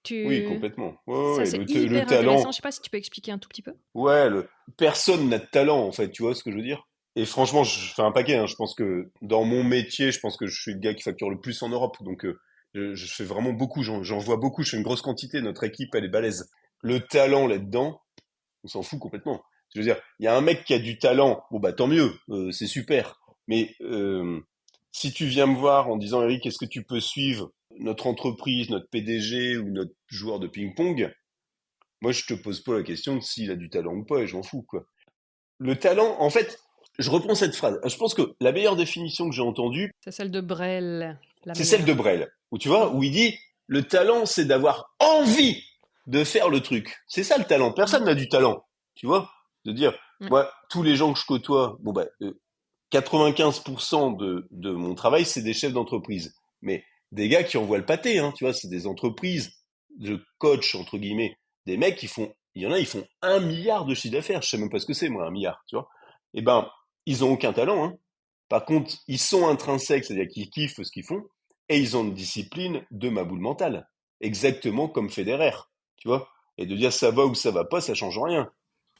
Oui, Tu... complètement. Ouais, ouais, Ça, ouais. c'est Le hyper intéressant. Je talent, sais pas si tu peux expliquer un tout petit peu. ouais, personne n'a de talent, en fait, tu vois ce que je veux dire? Et franchement, je fais un paquet, hein. Je pense que dans mon métier, je pense que je suis le gars qui facture le plus en Europe. Donc, je fais vraiment beaucoup, j'en vois beaucoup, je fais une grosse quantité. Notre équipe, elle est balèze. Le talent là-dedans, on s'en fout complètement. Je veux dire, il y a un mec qui a du talent, bon bah tant mieux, c'est super. Mais si tu viens me voir en disant, Eric, est-ce que tu peux suivre notre entreprise, notre PDG ou notre joueur de ping-pong? Moi, je te pose pas la question de s'il a du talent ou pas, et j'en fous, quoi. Le talent, en fait, je reprends cette phrase. Je pense que la meilleure définition que j'ai entendue, C'est celle de Brel, la c'est celle de meilleure. Brel, où tu Mm, vois, où il dit, le talent, c'est d'avoir envie de faire le truc. C'est ça le talent. mm, Personne n'a du talent, tu vois, de dire, mm. moi, tous les gens que je côtoie, bon bah, 95% de mon travail, c'est des chefs d'entreprise. Mais des gars qui envoient le pâté, hein, tu vois, c'est des entreprises de coach, entre guillemets. Des mecs qui font, il y en a, ils font 1 milliard de chiffre d'affaires. Je sais même pas ce que c'est, moi, 1 milliard, tu vois. Eh ben, ils ont aucun talent, hein. Par contre, ils sont intrinsèques, c'est-à-dire qu'ils kiffent ce qu'ils font, et ils ont une discipline de ma boule mentale. Exactement comme Federer, tu vois. Et de dire ça va ou ça va pas, ça change rien.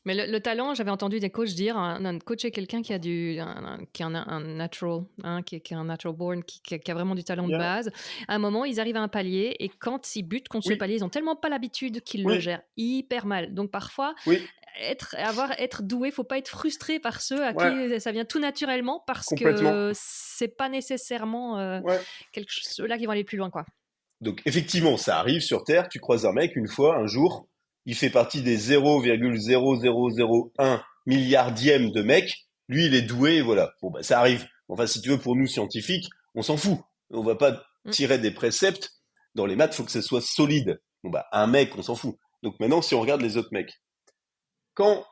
Mais le talent, j'avais entendu des coachs dire, un coach est quelqu'un qui a qui a un natural, hein, qui est un natural born, qui a vraiment du talent de Bien. base. À un moment, ils arrivent à un palier et quand ils butent contre ce Oui, palier, ils ont tellement pas l'habitude qu'ils le oui, gèrent hyper mal. Donc parfois, oui, être doué, faut pas être frustré par ceux à ouais, qui ça vient tout naturellement parce complètement. que c'est pas nécessairement Ouais. ceux-là qui vont aller plus loin, quoi. Donc effectivement, ça arrive sur Terre, tu croises un mec une fois, un jour, il fait partie des 0,0001 milliardième de mecs, lui il est doué, voilà. Bon bah ça arrive. Enfin si tu veux, pour nous scientifiques, on s'en fout. On va pas Mm. tirer des préceptes. Dans les maths, faut que ce soit solide. Bon bah un mec, on s'en fout. Donc maintenant, si on regarde les autres mecs, quand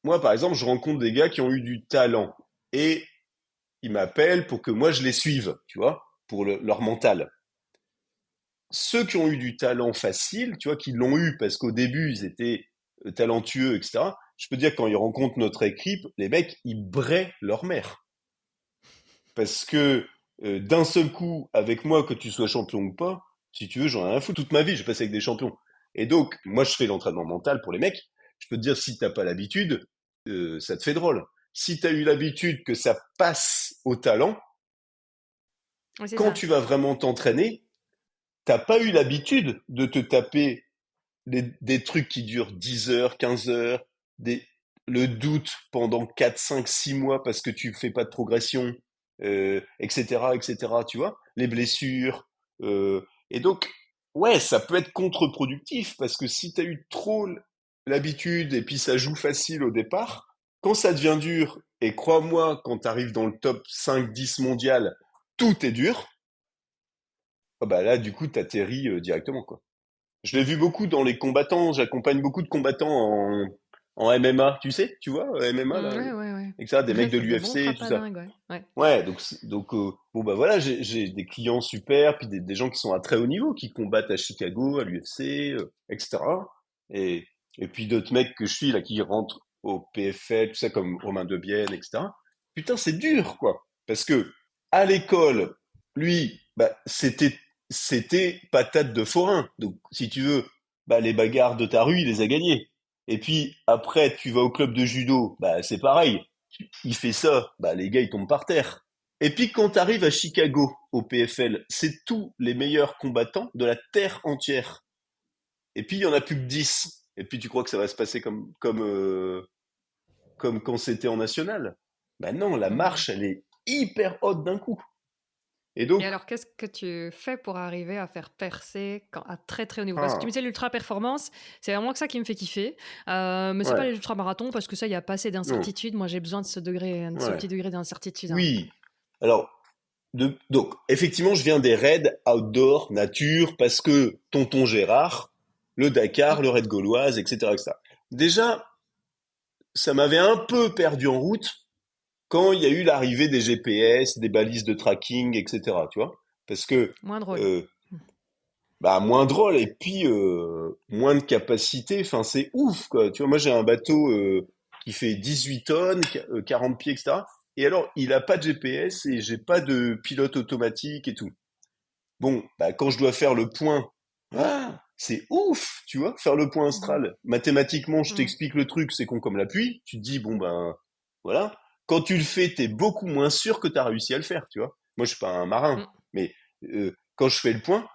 moi par exemple, je rencontre des gars qui ont eu du talent et ils m'appellent pour que moi je les suive, tu vois, pour leur mental. Ceux qui ont eu du talent facile, tu vois, qui l'ont eu parce qu'au début, ils étaient talentueux, etc., je peux dire que quand ils rencontrent notre équipe, les mecs, ils braient leur mère. Parce que d'un seul coup, avec moi, que tu sois champion ou pas, si tu veux, j'en ai rien à foutre. Toute ma vie, j'ai passé avec des champions. Et donc, moi, je fais l'entraînement mental pour les mecs. Je peux te dire, si t'as pas l'habitude, ça te fait drôle. Si t'as eu l'habitude que ça passe au talent, Ouais, c'est quand ça. tu vas vraiment t'entraîner, t'as pas eu l'habitude de te taper des trucs qui durent 10 heures, 15 heures, le doute pendant 4, 5, 6 mois parce que tu fais pas de progression, etc., etc., tu vois, les blessures. Et donc, ouais, ça peut être contre-productif parce que si tu as eu trop l'habitude et puis ça joue facile au départ, quand ça devient dur, et crois-moi, quand tu arrives dans le top 5, 10 mondial, tout est dur, ah bah là, du coup, t'atterris directement, quoi. Je l'ai vu beaucoup dans les combattants. J'accompagne beaucoup de combattants en MMA, tu sais, tu vois, MMA là, Ouais, ouais, ouais. et ça, des mecs de Des bons l'UFC et tout ça. frappadingues, ouais. Ouais. Ouais, donc bon bah voilà, j'ai des clients super, puis des gens qui sont à très haut niveau, qui combattent à Chicago, à l'UFC, etc. Et et puis d'autres mecs que je suis là qui rentrent au PFL, tout ça comme Romain Debienne, etc. Putain, c'est dur quoi, parce que à l'école, lui, bah c'était patate de forain. Donc si tu veux, bah les bagarres de ta rue, il les a gagnées. Et puis après, tu vas au club de judo, bah c'est pareil, il fait ça, bah les gars ils tombent par terre. Et puis quand tu arrives à Chicago au PFL, c'est tous les meilleurs combattants de la terre entière. Et puis il y en a plus que 10. Et puis tu crois que ça va se passer comme quand c'était en national. Ben non, la Mm. marche elle est hyper haute d'un coup. Et Et donc alors, qu'est-ce que tu fais pour arriver à faire percer à très très haut niveau? Parce que tu me ah, disais l'ultra performance, c'est vraiment que ça qui me fait kiffer. Mais c'est pas ouais, l'ultra marathon parce que ça, il y a pas assez non, d'incertitude. Moi, j'ai besoin de ce degré, de ce ouais. petit degré d'incertitude, hein. Oui. Alors Donc, effectivement, je viens des raids outdoor, nature, parce que tonton Gérard, le Dakar, le raid gauloise, etc., etc. Déjà, ça m'avait un peu perdu en route quand il y a eu l'arrivée des GPS, des balises de tracking, etc., tu vois? Parce que, Moins drôle. euh, bah, moins drôle et puis moins de capacité. Enfin, c'est ouf, quoi. Tu vois, moi, j'ai un bateau qui fait 18 tonnes, 40 pieds, etc. Et alors, il a pas de GPS et j'ai pas de pilote automatique et tout. Bon, bah, quand je dois faire le point, c'est ouf, tu vois, faire le point Mhm. astral. Mathématiquement, je Mhm. t'explique le truc, c'est con comme la pluie. Tu te dis, bon, ben, voilà. Quand tu le fais, t'es beaucoup moins sûr que t'as réussi à le faire, tu vois. Moi, je suis pas un marin, Mhm. mais quand je fais le point,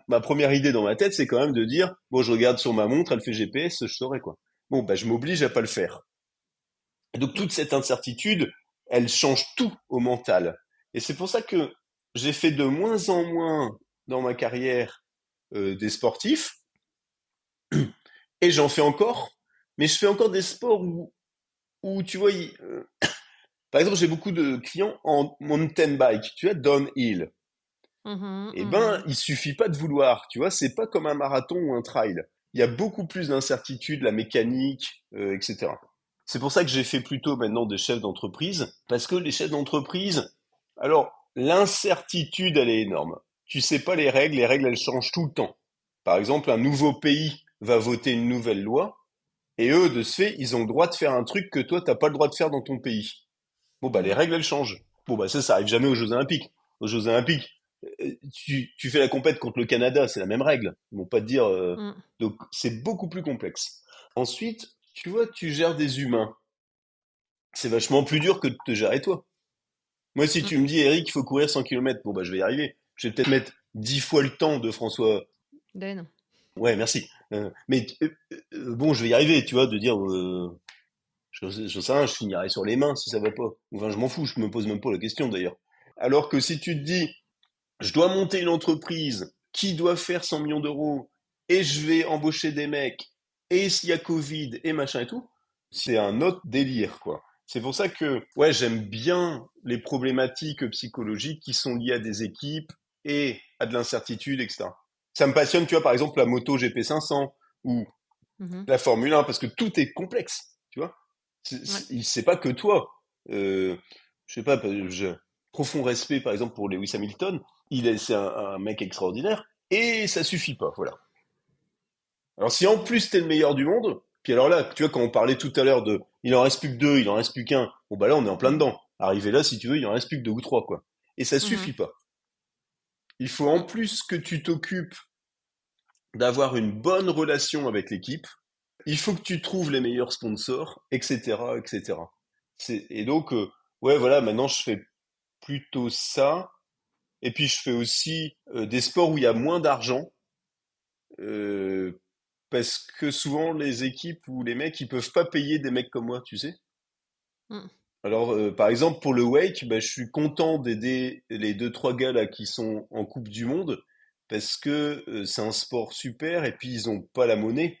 ma première idée dans ma tête, c'est quand même de dire, bon, je regarde sur ma montre, elle fait GPS, je saurais, quoi. Bon, bah, je m'oblige à pas le faire. Et donc, toute cette incertitude, elle change tout au mental. Et c'est pour ça que j'ai fait de moins en moins dans ma carrière des sportifs, et j'en fais encore, mais je fais encore des sports où tu vois, par exemple, j'ai beaucoup de clients en mountain bike, tu vois, downhill. Mhm. Eh ben, Mhm. il suffit pas de vouloir, tu vois, c'est pas comme un marathon ou un trail. Il y a beaucoup plus d'incertitudes, la mécanique, etc. C'est pour ça que j'ai fait plutôt maintenant des chefs d'entreprise, parce que les chefs d'entreprise, alors, l'incertitude, elle est énorme. Tu sais pas les règles, elles changent tout le temps. Par exemple, un nouveau pays va voter une nouvelle loi, et eux, de ce fait, ils ont le droit de faire un truc que toi, t'as pas le droit de faire dans ton pays. Bon, bah, les Mhm. règles, elles changent. Bon, bah, ça arrive jamais aux Jeux Olympiques. Aux Jeux Olympiques, tu fais la compète contre le Canada, c'est la même règle. Ils vont pas te dire. Mhm. Donc, c'est beaucoup plus complexe. Ensuite, tu vois, tu gères des humains. C'est vachement plus dur que de te gérer toi. Moi, si Mhm. tu me dis, Eric, il faut courir 100 km, bon, bah, je vais y arriver. Je vais peut-être mettre 10 fois le temps de François. Den. Ouais, merci. Bon, je vais y arriver, tu vois, de dire, je sais rien, je finirai sur les mains si ça va pas. Enfin, je m'en fous, je me pose même pas la question d'ailleurs. Alors que si tu te dis, je dois monter une entreprise qui doit faire 100 millions d'euros et je vais embaucher des mecs et s'il y a Covid et machin et tout, c'est un autre délire, quoi. C'est pour ça que, ouais, j'aime bien les problématiques psychologiques qui sont liées à des équipes et à de l'incertitude, etc. Ça me passionne, tu vois, par exemple, la moto GP500 ou Mhm. la Formule 1 parce que tout est complexe, tu vois. Ouais. C'est pas que toi. Je sais pas, profond respect par exemple pour Lewis Hamilton. C'est un mec extraordinaire et ça suffit pas, voilà. Alors si en plus t'es le meilleur du monde, puis alors là, tu vois, quand on parlait tout à l'heure de, il en reste plus que deux, il en reste plus qu'un. Bon bah là, on est en plein Mhm. dedans. Arrivé là, si tu veux, il en reste plus que deux ou trois, quoi. Et ça Mhm. suffit pas. Il faut en Mhm. plus que tu t'occupes d'avoir une bonne relation avec l'équipe. Il faut que tu trouves les meilleurs sponsors, etc., etc. Et donc, ouais, voilà, maintenant je fais plutôt ça. Et puis je fais aussi des sports où il y a moins d'argent, euh, parce que souvent les équipes ou les mecs, ils peuvent pas payer des mecs comme moi, tu sais. Mhm. Alors, par exemple, pour le wake, bah, je suis content d'aider les deux, trois gars là qui sont en Coupe du Monde, parce que c'est un sport super, et puis ils ont pas la monnaie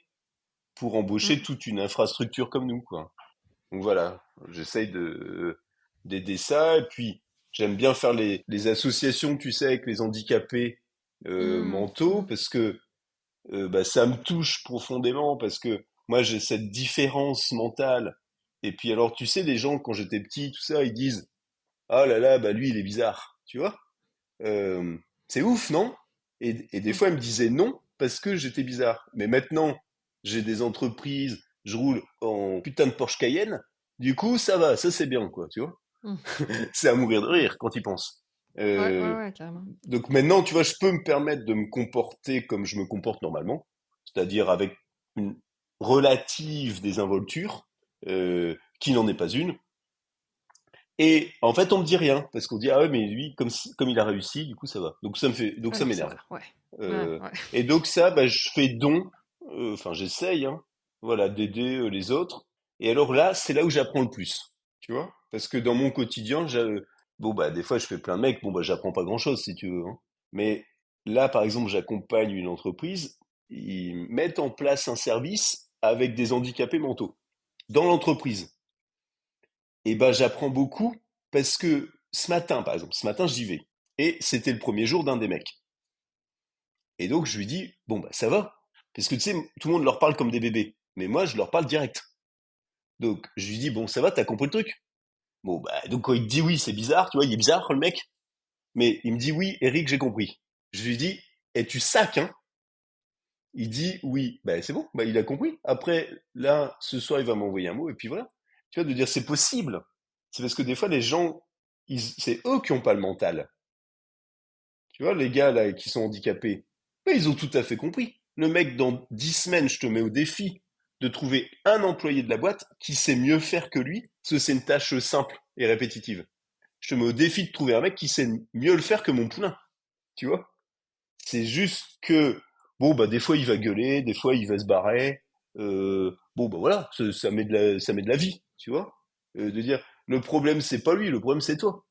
pour embaucher Mhm. toute une infrastructure comme nous, quoi. Donc voilà, j'essaye d'aider ça. Et puis, j'aime bien faire les associations, tu sais, avec les handicapés Mhm. mentaux, Mhm. parce que bah, ça me touche profondément, parce que moi, j'ai cette différence mentale. Et puis alors, tu sais, les gens, quand j'étais petit, tout ça, ils disent, ah là là, bah lui, il est bizarre, tu vois. Euh, c'est ouf, non? Et des Mhm. fois, ils me disaient non, parce que j'étais bizarre. Mais maintenant, j'ai des entreprises, je roule en putain de Porsche Cayenne. Du coup, ça va, ça c'est bien, quoi, tu vois. Mhm. C'est à mourir de Mhm. rire quand ils pensent. Ouais, ouais, Euh, ouais, carrément. donc maintenant, tu vois, je peux me permettre de me comporter comme je me comporte normalement, c'est-à-dire avec une relative désinvolture, qui n'en est pas une. Et en fait, on me dit rien, parce qu'on dit, ah ouais, mais lui, comme il a réussi, du coup, ça va. Donc donc ça Alors ça m'énerve. va, ouais. Ouais, ouais. Et donc ça, bah, je fais don, enfin j'essaye, hein, voilà, d'aider les autres. Et alors là, c'est là où j'apprends le plus, tu vois, parce que dans mon quotidien, bon bah des fois je fais plein de mecs, bon bah j'apprends pas grand-chose si tu veux, hein. Mais là, par exemple, j'accompagne une entreprise, ils mettent en place un service avec des handicapés mentaux dans l'entreprise. Et ben j'apprends beaucoup parce que ce matin, par exemple, ce matin j'y vais. Et c'était le premier jour d'un des mecs. Et donc, je lui dis, bon, bah, ça va. Parce que tu sais, tout le monde leur parle comme des bébés. Mais moi, je leur parle direct. Donc, je lui dis, bon, ça va, t'as compris le truc? Bon, bah, donc quand il te dit oui, c'est bizarre, tu vois, il est bizarre, le mec. Mais il me dit oui, Eric, j'ai compris. Je lui dis, et tu sacs, hein? Il dit oui. Ben, c'est bon, bah, il a compris. Après, là, ce soir, il va m'envoyer un mot, et puis voilà. Tu vois, de dire c'est possible. C'est parce que des fois, les gens, c'est eux qui ont pas le mental. Tu vois, les gars, là, qui sont handicapés, ben, ils ont tout à fait compris. Le mec, dans 10 semaines, je te mets au défi de trouver un employé de la boîte qui sait mieux faire que lui, parce que c'est une tâche simple et répétitive. Je te mets au défi de trouver un mec qui sait mieux le faire que mon poulain. Tu vois? C'est juste que, bon, bah, des fois, il va gueuler, des fois, il va se barrer. Bon, bah, voilà, ça met de la vie, tu vois? De dire, le problème, c'est pas lui, le problème, c'est toi.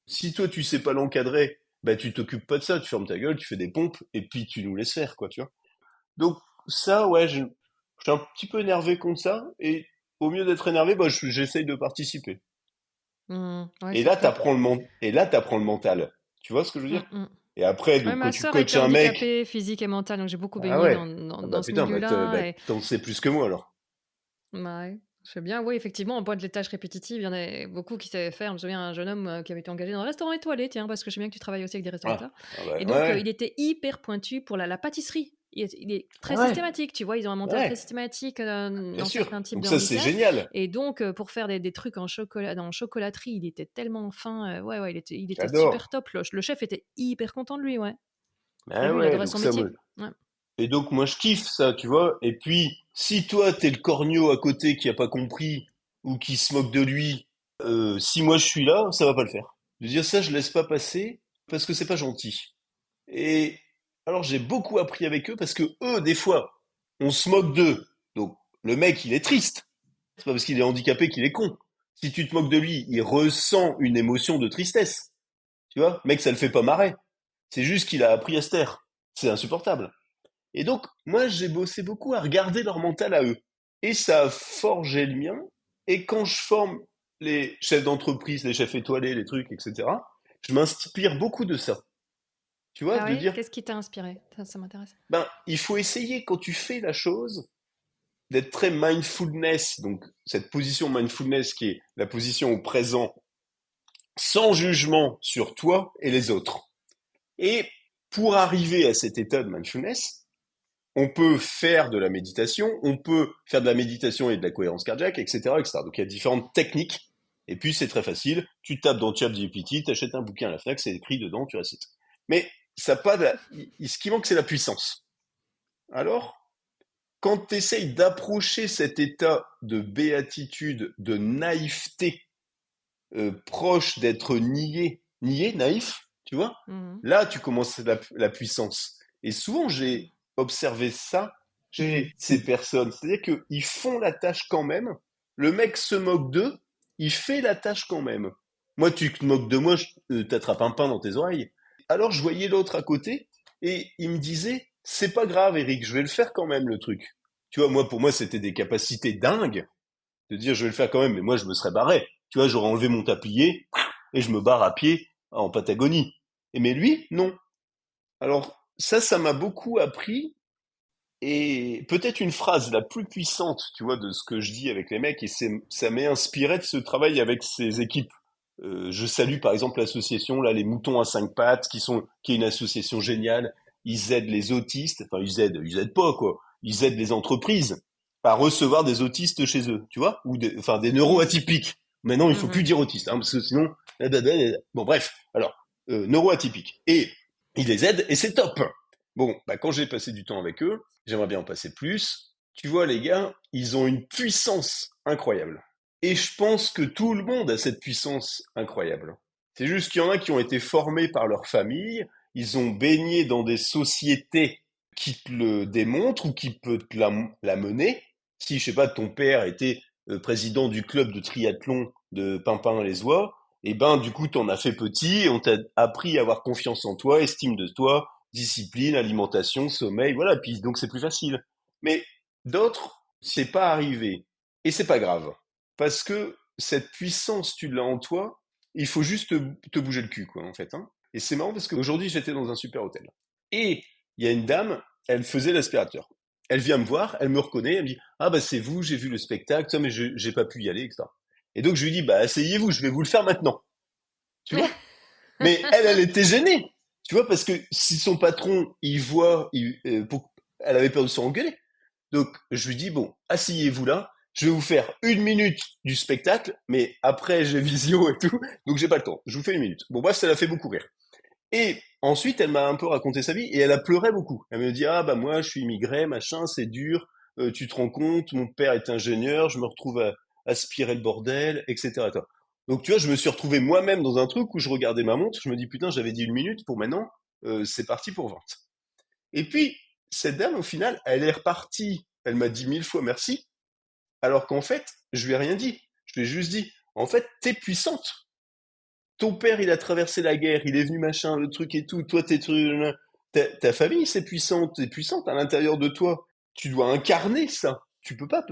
Si toi, tu sais pas l'encadrer, bah, tu t'occupes pas de ça, tu fermes ta gueule, tu fais des pompes, et puis tu nous laisses faire, quoi, tu vois? Donc, ça, ouais, je suis un petit peu énervé contre ça, et au mieux d'être énervé, bah, j'essaye de participer. Ouais, Et c'est là, clair. t'apprends le mental. Tu vois ce que je veux Mm, dire? mm. Et après, Ouais, donc, quand ma tu sœur coaches était un mec, handicapée physique et mentale, donc j'ai beaucoup ah baigné ouais. Ah bah dans ce putain, milieu-là. Et t'en sais plus que moi alors. ouais, je sais bien, oui, effectivement, en point de les tâches répétitives, il y en a beaucoup qui savaient faire. Je me souviens un jeune homme qui avait été engagé dans un restaurant étoilé, tiens, parce que je sais bien que tu travailles aussi avec des Ah, restaurateurs. ah bah Et ouais, donc, ouais. il était hyper pointu pour la pâtisserie. Il est Ah très ouais, systématique, tu vois, ils ont un mental très ouais, systématique bien dans sûr. certains types Donc de ça, c'est handicap. génial. Et donc, pour faire des trucs en chocolat, dans chocolaterie, il était tellement fin. Ouais, ouais, il était super J'adore. top. Le chef était hyper content de lui, ouais. Et Ah lui, il ouais, adorait donc son ça, moi. métier. Ouais. Et donc, moi, je kiffe ça, tu vois. Et puis, si toi, t'es le corneau à côté qui a pas compris ou qui se moque de lui, si moi je suis là, ça va pas le faire. De dire ça, je laisse pas passer parce que c'est pas gentil. Et alors, j'ai beaucoup appris avec eux parce que eux, des fois, on se moque d'eux. Donc, le mec, il est triste. C'est pas parce qu'il est handicapé qu'il est con. Si tu te moques de lui, il ressent une émotion de tristesse. Tu vois, mec, ça le fait pas marrer. C'est juste qu'il a appris à se taire. C'est insupportable. Et donc, moi, j'ai bossé beaucoup à regarder leur mental à eux. Et ça a forgé le mien. Et quand je forme les chefs d'entreprise, les chefs étoilés, les trucs, etc., je m'inspire beaucoup de ça. Tu vois, Ah de ouais? dire, Qu'est-ce qui t'a inspiré? Ça m'intéresse. ben, il faut essayer quand tu fais la chose d'être très mindfulness, donc cette position mindfulness qui est la position au présent, sans jugement sur toi et les autres. Et pour arriver à cet état de mindfulness, on peut faire de la méditation, on peut faire de la méditation et de la cohérence cardiaque, etc., etc. Donc il y a différentes techniques. Et puis c'est très facile, tu tapes dans ChatGPT, t'achètes un bouquin à la Fnac, c'est écrit dedans, tu récites. Mais ça pas ce qui manque, c'est la puissance. Alors, quand tu essayes d'approcher cet état de béatitude, de naïveté, proche d'être nié, naïf, tu vois, Mhm. là tu commences la puissance. Et souvent j'ai observé ça chez ces personnes, c'est-à-dire qu'ils font la tâche quand même, le mec se moque d'eux, il fait la tâche quand même. Moi, tu te moques de moi, t'attrapes un pain dans tes oreilles. Alors je voyais l'autre à côté et il me disait, c'est pas grave Eric, je vais le faire quand même le truc. Tu vois, moi pour moi c'était des capacités dingues de dire je vais le faire quand même, mais moi je me serais barré. Tu vois, j'aurais enlevé mon tablier et je me barre à pied en Patagonie. Et mais lui, non. Alors ça m'a beaucoup appris et peut-être une phrase la plus puissante, tu vois, de ce que je dis avec les mecs et ça m'est inspiré de ce travail avec ces équipes. Je salue par exemple l'association là les moutons à cinq pattes qui est une association géniale. Ils aident les autistes, enfin ils aident pas quoi. Ils aident les entreprises à recevoir des autistes chez eux, tu vois, ou enfin des neuroatypiques. Maintenant il faut plus Mhm. dire autistes, hein, parce que sinon bon bref. Alors neuroatypiques et ils les aident et c'est top. Bon, bah quand j'ai passé du temps avec eux, j'aimerais bien en passer plus. Tu vois les gars, ils ont une puissance incroyable. Et je pense que tout le monde a cette puissance incroyable. C'est juste qu'il y en a qui ont été formés par leur famille, ils ont baigné dans des sociétés qui te le démontrent ou qui peut te la mener. Si, je sais pas, ton père était président du club de triathlon de Pimpin-les-Oies, et ben du coup t'en as fait petit, et on t'a appris à avoir confiance en toi, estime de toi, discipline, alimentation, sommeil, voilà, puis donc c'est plus facile. Mais d'autres, c'est pas arrivé. Et c'est pas grave. Parce que cette puissance, tu l'as en toi, il faut juste te bouger le cul, quoi, en fait. Hein. Et c'est marrant parce qu'aujourd'hui, j'étais dans un super hôtel. Et il y a une dame, elle faisait l'aspirateur. Elle vient me voir, elle me reconnaît, elle me dit, ah bah c'est vous, j'ai vu le spectacle, ça, mais j'ai pas pu y aller, etc. Et donc je lui dis, bah asseyez-vous, je vais vous le faire maintenant. Tu vois? Mais elle était gênée. Tu vois, parce que si son patron, il voit, elle avait peur de se faire engueuler. Donc, je lui dis, bon, asseyez-vous là, je vais vous faire 1 minute du spectacle, mais après, j'ai visio et tout, donc j'ai pas le temps. Je vous fais 1 minute. Bon, bref, ça l'a fait beaucoup rire. Et ensuite, elle m'a un peu raconté sa vie, et elle a pleuré beaucoup. Elle me dit, ah, bah, moi, je suis immigré, machin, c'est dur, tu te rends compte, mon père est ingénieur, je me retrouve à aspirer le bordel, etc. Donc, tu vois, je me suis retrouvé moi-même dans un truc où je regardais ma montre, je me dis, putain, j'avais dit 1 minute, pour maintenant, c'est parti pour 20. Et puis, cette dame, au final, elle est repartie. Elle m'a dit 1000 fois merci, alors qu'en fait, je lui ai rien dit. Je lui ai juste dit, en fait, t'es puissante. Ton père, il a traversé la guerre, il est venu machin, le truc et tout. Toi, ta famille, c'est puissante, t'es puissante à l'intérieur de toi. Tu dois incarner ça. Tu peux pas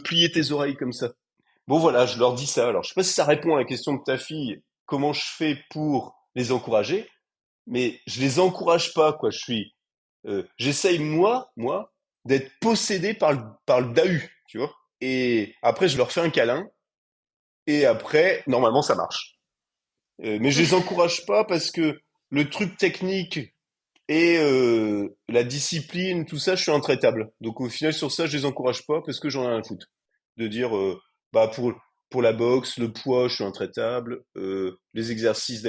plier tes oreilles comme ça. Bon, voilà, je leur dis ça. Alors, je sais pas si ça répond à la question de ta fille, comment je fais pour les encourager, mais je les encourage pas, quoi. J'essaye moi, d'être possédé par le Dahu, tu vois. Et après, je leur fais un câlin, et après, normalement, ça marche. Mais je les encourage pas parce que le truc technique et la discipline, tout ça, je suis intraitable. Donc au final, sur ça, je les encourage pas parce que j'en ai rien à foutre. De dire, bah pour la boxe, le poids, je suis intraitable. Les exercices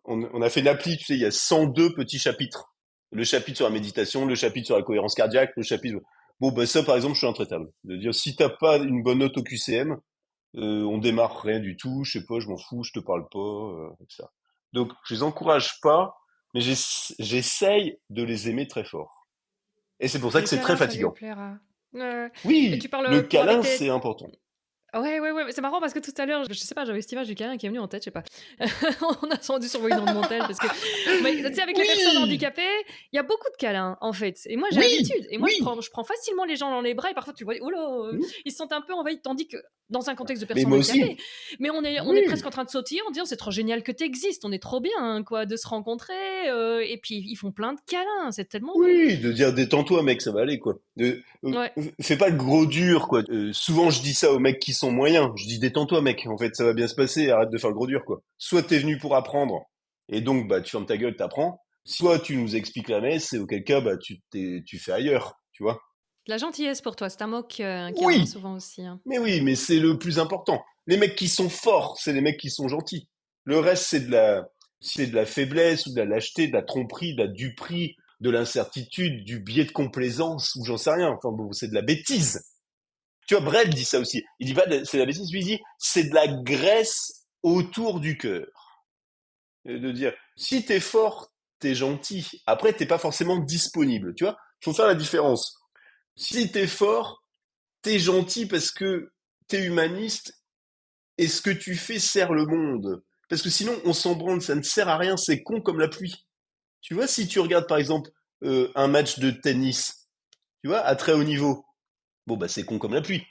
on a fait une appli, tu sais, il y a 102 petits chapitres. Le chapitre sur la méditation, le chapitre sur la cohérence cardiaque, le chapitre... Bon, ben ça, par exemple, je suis intraitable. De dire, si t'as pas une bonne note au QCM, on démarre rien du tout, je sais pas, je m'en fous, je te parle pas, etc. Donc, je les encourage pas, mais j'essaye de les aimer très fort. Et c'est pour ça Le que c'est très câlin, ça lui fatigant. plaira. Et tu Oui, le parles pour avec câlin, tes... c'est important. Ouais, ouais, ouais, mais c'est marrant parce que tout à l'heure, je sais pas, j'avais cette image du câlin qui est venue en tête, je sais pas. On a dû survoler dans le mental parce que, mais, tu sais, avec les personnes Oui, handicapées, il y a beaucoup de câlins en fait. Et moi, j'ai oui, l'habitude. Et moi, oui. je prends facilement les gens dans les bras et parfois, tu vois, oh là, Hmm. ils se sentent un peu envahis, tandis que dans un contexte de Mais personnes moi handicapées, aussi. mais on est Oui. presque en train de sautiller en disant c'est trop génial que tu existes, on est trop bien, hein, quoi, de se rencontrer. Et puis, ils font plein de câlins, c'est tellement bon. Oui, de dire détends-toi mec, ça va aller quoi. Ouais. Fais pas le gros dur quoi. Souvent je dis ça aux mecs qui sont moyens. Je dis détends-toi mec, en fait ça va bien se passer, arrête de faire le gros dur quoi. Soit t'es venu pour apprendre et donc bah tu fermes ta gueule, t'apprends. Soit tu nous expliques la messe et auquel cas bah tu fais ailleurs, tu vois. De la gentillesse pour toi, c'est un mot qui revient Oui, souvent aussi, hein. mais c'est le plus important. Les mecs qui sont forts, c'est les mecs qui sont gentils. Le reste, c'est de la faiblesse ou de la lâcheté, de la tromperie, de la duperie, de l'incertitude, du biais de complaisance ou j'en sais rien. Enfin bon, c'est de la bêtise. Tu vois, Brel dit ça aussi. Il dit pas, c'est de la bêtise, lui il dit, c'est de la graisse autour du cœur. De dire, si t'es fort, t'es gentil. Après, t'es pas forcément disponible. Tu vois, faut faire la différence. Si t'es fort, t'es gentil parce que t'es humaniste et ce que tu fais sert le monde. Parce que sinon, on s'en branle, ça ne sert à rien, c'est con comme la pluie. Tu vois, si tu regardes par exemple un match de tennis, tu vois, à très haut niveau, bon bah c'est con comme la pluie.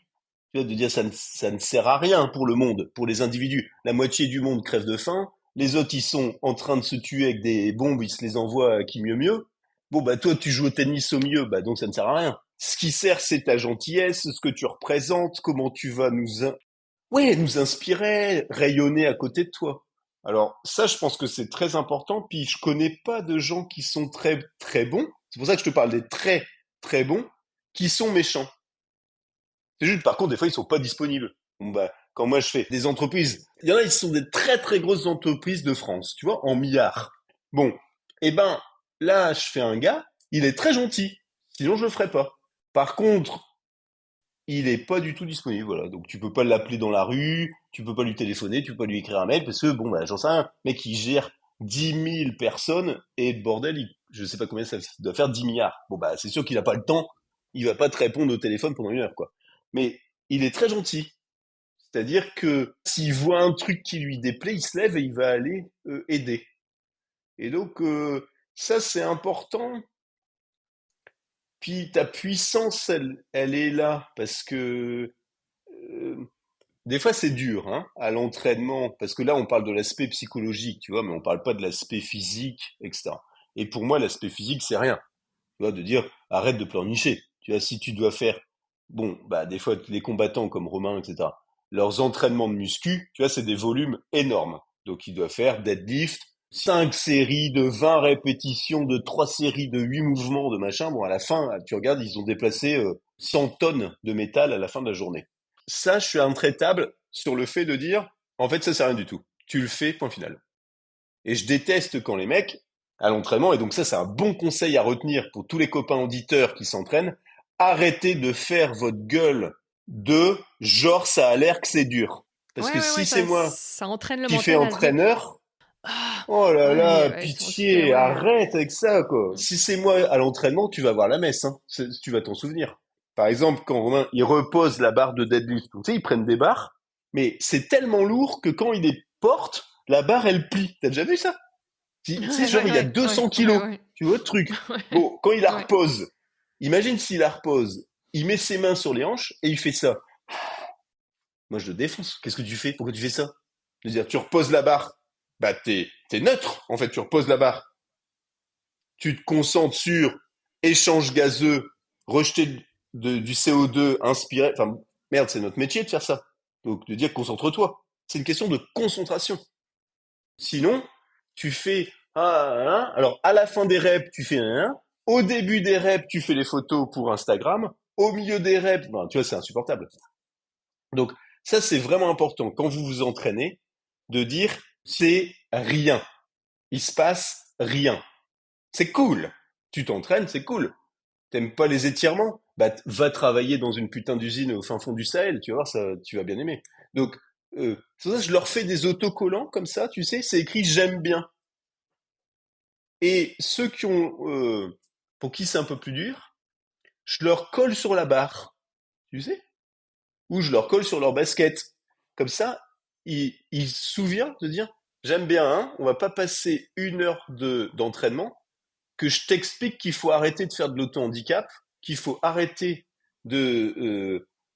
Tu vois, de dire ça ne sert à rien pour le monde, pour les individus. La moitié du monde crève de faim, les autres ils sont en train de se tuer avec des bombes, ils se les envoient à qui mieux mieux. Bon bah toi tu joues au tennis au mieux, bah donc ça ne sert à rien. Ce qui sert c'est ta gentillesse, ce que tu représentes, comment tu vas nous inspirer, rayonner à côté de toi. Alors ça, je pense que c'est très important. Puis je connais pas de gens qui sont très très bons. C'est pour ça que je te parle des très très bons qui sont méchants. C'est juste, par contre, des fois, ils sont pas disponibles. Bon, bah, quand moi je fais des entreprises, il y en a, ils sont des très très grosses entreprises de France, tu vois, en milliards. Bon, eh ben, là, je fais un gars, il est très gentil. Sinon, je le ferais pas. Par contre, il est pas du tout disponible, voilà. Donc tu peux pas l'appeler dans la rue, tu peux pas lui téléphoner, tu peux pas lui écrire un mail parce que bon bah j'en sais rien. Mec, il gère 10 000 personnes et le bordel, je sais pas combien ça doit faire 10 milliards. Bon bah c'est sûr qu'il a pas le temps, il va pas te répondre au téléphone pendant 1 heure quoi. Mais il est très gentil. C'est-à-dire que s'il voit un truc qui lui déplaît, il se lève et il va aller aider. Et donc ça c'est important. Puis ta puissance, elle est là parce que euh, des fois c'est dur, hein, à l'entraînement, parce que là on parle de l'aspect psychologique, tu vois, mais on parle pas de l'aspect physique, etc. Et pour moi, l'aspect physique, c'est rien. Tu vois, de dire, arrête de pleurnicher. Tu vois, si tu dois faire, bon, bah, des fois, les combattants comme Romain, etc., leurs entraînements de muscu, tu vois, c'est des volumes énormes. Donc, ils doivent faire deadlift, 5 séries de 20 répétitions, de 3 séries de 8 mouvements, de machin. Bon, à la fin, tu regardes, ils ont déplacé 100 tonnes de métal à la fin de la journée. Ça, je suis intraitable sur le fait de dire, en fait, ça sert à rien du tout. Tu le fais, point final. Et je déteste quand les mecs, à l'entraînement, et donc ça, c'est un bon conseil à retenir pour tous les copains auditeurs qui s'entraînent, arrêtez de faire votre gueule de genre ça a l'air que c'est dur. Parce que Ouais, si c'est ça, moi ça entraîne le qui fais mental à se dire entraîneur, ah, oh là ouais, là, ouais, on se fait, pitié, ouais. arrête avec ça, quoi. Mm. Si c'est moi à l'entraînement, tu vas voir la messe, hein. Tu vas t'en souvenir. Par exemple, quand Romain, il repose la barre de deadlift, tu sais, ils prennent des barres, mais c'est tellement lourd que quand il les porte, la barre, elle plie. T'as déjà vu ça? Tu sais, Ouais, genre, ouais, il y a ouais, 200 ouais, kilos. ouais, Tu vois le truc? ouais, Bon, quand il la ouais. repose, imagine s'il la repose, il met ses mains sur les hanches et il fait ça. Moi, je le défonce. Qu'est-ce que tu fais? Pourquoi tu fais ça? Je veux dire, tu reposes la barre. Bah, t'es neutre, en fait, tu reposes la barre. Tu te concentres sur échange gazeux, rejeter du CO2, inspirer. Enfin, merde, c'est notre métier de faire ça. Donc, de dire concentre-toi. C'est une question de concentration. Sinon, tu fais alors à la fin des reps, tu fais au début des reps, tu fais les photos pour Instagram, au milieu des reps, ben, tu vois, c'est insupportable. Donc ça, c'est vraiment important quand vous vous entraînez de dire c'est rien. Il se passe rien. C'est cool. Tu t'entraînes, c'est cool. T'aimes pas les étirements? Bah, va travailler dans une putain d'usine au fin fond du Sahel, tu vas voir, ça, tu vas bien aimer. Donc, c'est pour ça que je leur fais des autocollants comme ça, tu sais, c'est écrit j'aime bien. Et ceux qui ont, pour qui c'est un peu plus dur, je leur colle sur la barre, tu sais, ou je leur colle sur leur basket. Comme ça, ils se souviennent de dire, j'aime bien, hein, on va pas passer 1 heure d'entraînement, que je t'explique qu'il faut arrêter de faire de l'auto-handicap, qu'il faut arrêter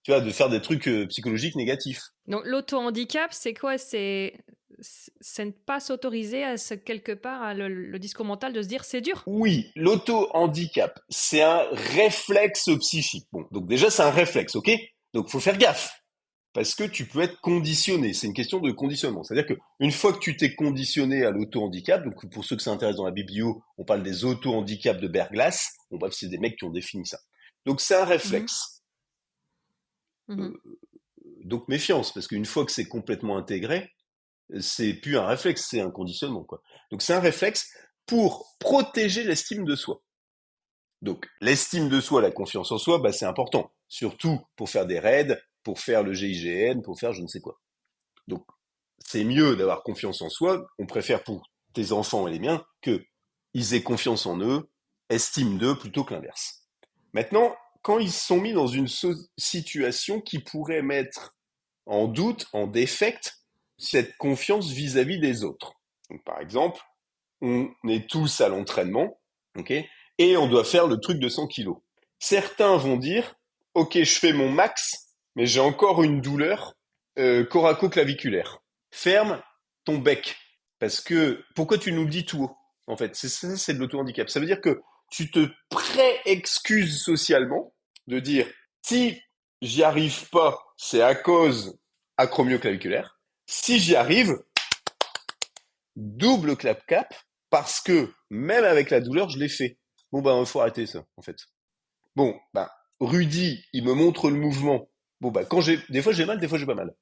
tu vois, de faire des trucs psychologiques négatifs. Donc l'auto-handicap, c'est quoi? C'est ne pas s'autoriser à quelque part à le discours mental de se dire c'est dur. Oui, l'auto-handicap, c'est un réflexe psychique. Bon, donc déjà, c'est un réflexe, ok? Donc, faut faire gaffe. Parce que tu peux être conditionné. C'est une question de conditionnement. C'est-à-dire que une fois que tu t'es conditionné à l'auto-handicap, donc pour ceux que ça intéresse dans la biblio, on parle des auto-handicaps de Berglas. Bon, bref, c'est des mecs qui ont défini ça. Donc, c'est un Mhm, réflexe. mhm. Donc, méfiance, parce qu'une fois que c'est complètement intégré, c'est plus un réflexe, c'est un conditionnement, quoi. Donc, c'est un réflexe pour protéger l'estime de soi. Donc, l'estime de soi, la confiance en soi, bah, c'est important. Surtout pour faire des raids, pour faire le GIGN, pour faire je ne sais quoi. Donc, c'est mieux d'avoir confiance en soi. On préfère pour tes enfants et les miens qu'ils aient confiance en eux, estime d'eux plutôt que l'inverse. Maintenant, quand ils se sont mis dans une situation qui pourrait mettre en doute, en défect, cette confiance vis-à-vis des autres. Donc, par exemple, on est tous à l'entraînement, ok, et on doit faire le truc de 100 kilos. Certains vont dire, ok, je fais mon max, mais j'ai encore une douleur coraco-claviculaire. Ferme ton bec. Parce que, pourquoi tu nous le dis tout haut? En fait, c'est de l'auto-handicap. Ça veut dire que tu te pré-excuses socialement de dire, si j'y arrive pas, c'est à cause acromio-claviculaire. Si j'y arrive, double clap-cap, parce que même avec la douleur, je l'ai fait. Bon, bah, il faut arrêter ça, en fait. Bon, bah, Rudy, il me montre le mouvement. Bon, bah, des fois j'ai mal, des fois j'ai pas mal.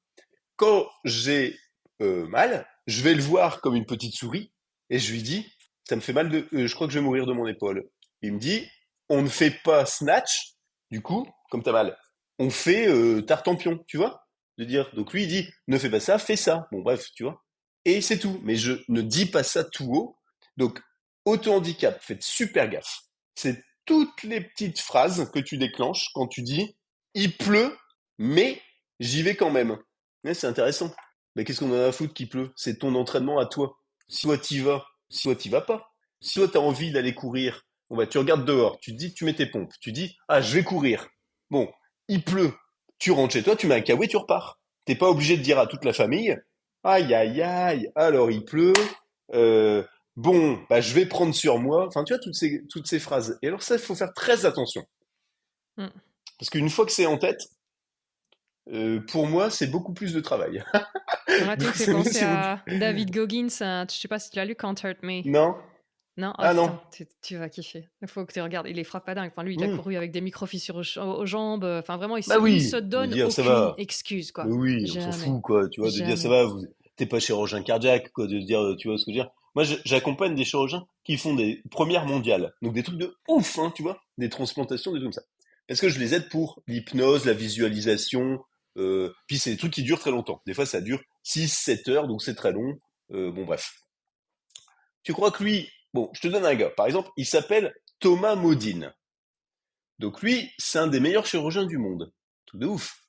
Quand j'ai mal, je vais le voir comme une petite souris et je lui dis, ça me fait mal je crois que je vais mourir de mon épaule. Il me dit, on ne fait pas snatch, du coup, comme t'as mal. On fait tartempion, tu vois? De dire, donc lui il dit, ne fais pas ça, fais ça. Bon, bref, tu vois? Et c'est tout. Mais je ne dis pas ça tout haut. Donc, auto-handicap, faites super gaffe. C'est toutes les petites phrases que tu déclenches quand tu dis il pleut, mais j'y vais quand même. Ouais, c'est intéressant. Mais qu'est-ce qu'on en a à foutre qu'il pleut? C'est ton entraînement à toi. Soit t'y vas, soit t'y vas pas. Soit t'as envie d'aller courir, bon bah tu regardes dehors, tu te dis tu mets tes pompes, tu dis ah je vais courir. Bon, il pleut, tu rentres chez toi, tu mets un caouet, tu repars. T'es pas obligé de dire à toute la famille, aïe, aïe, aïe, alors il pleut, euh, bon, bah, je vais prendre sur moi. Enfin, tu vois, toutes ces phrases. Et alors ça, il faut faire très attention. Mm. Parce qu'une fois que c'est en tête, pour moi, c'est beaucoup plus de travail. Là, tu me fais C'est penser c'est beaucoup... à David Goggins. Je sais pas si tu l'as lu, Can't Hurt Me. Non? Non? Oh Ah non. putain, tu vas kiffer. Il faut que tu regardes. Il est frappadingue. Enfin, lui, il a Hmm. couru avec des micro-fissures aux jambes. Enfin, vraiment, Bah il ne se oui, de donne dire ça aucune va. excuse, Mais quoi. oui, on s'en Jamais. fout, quoi, tu vois, de dire ça Jamais. va, t'es pas chirurgien cardiaque, quoi, de dire, tu vois ce que je veux dire. Moi, j'accompagne des chirurgiens qui font des premières mondiales. Donc des trucs de ouf, hein, tu vois, des transplantations, des trucs comme ça. Parce que je les aide pour l'hypnose, la visualisation, puis c'est des trucs qui durent très longtemps. Des fois, ça dure 6, 7 heures, donc c'est très long. Bon, bref. Tu crois que lui, bon, je te donne un gars, par exemple, il s'appelle Thomas Modine. Donc lui, c'est un des meilleurs chirurgiens du monde. Tout de ouf.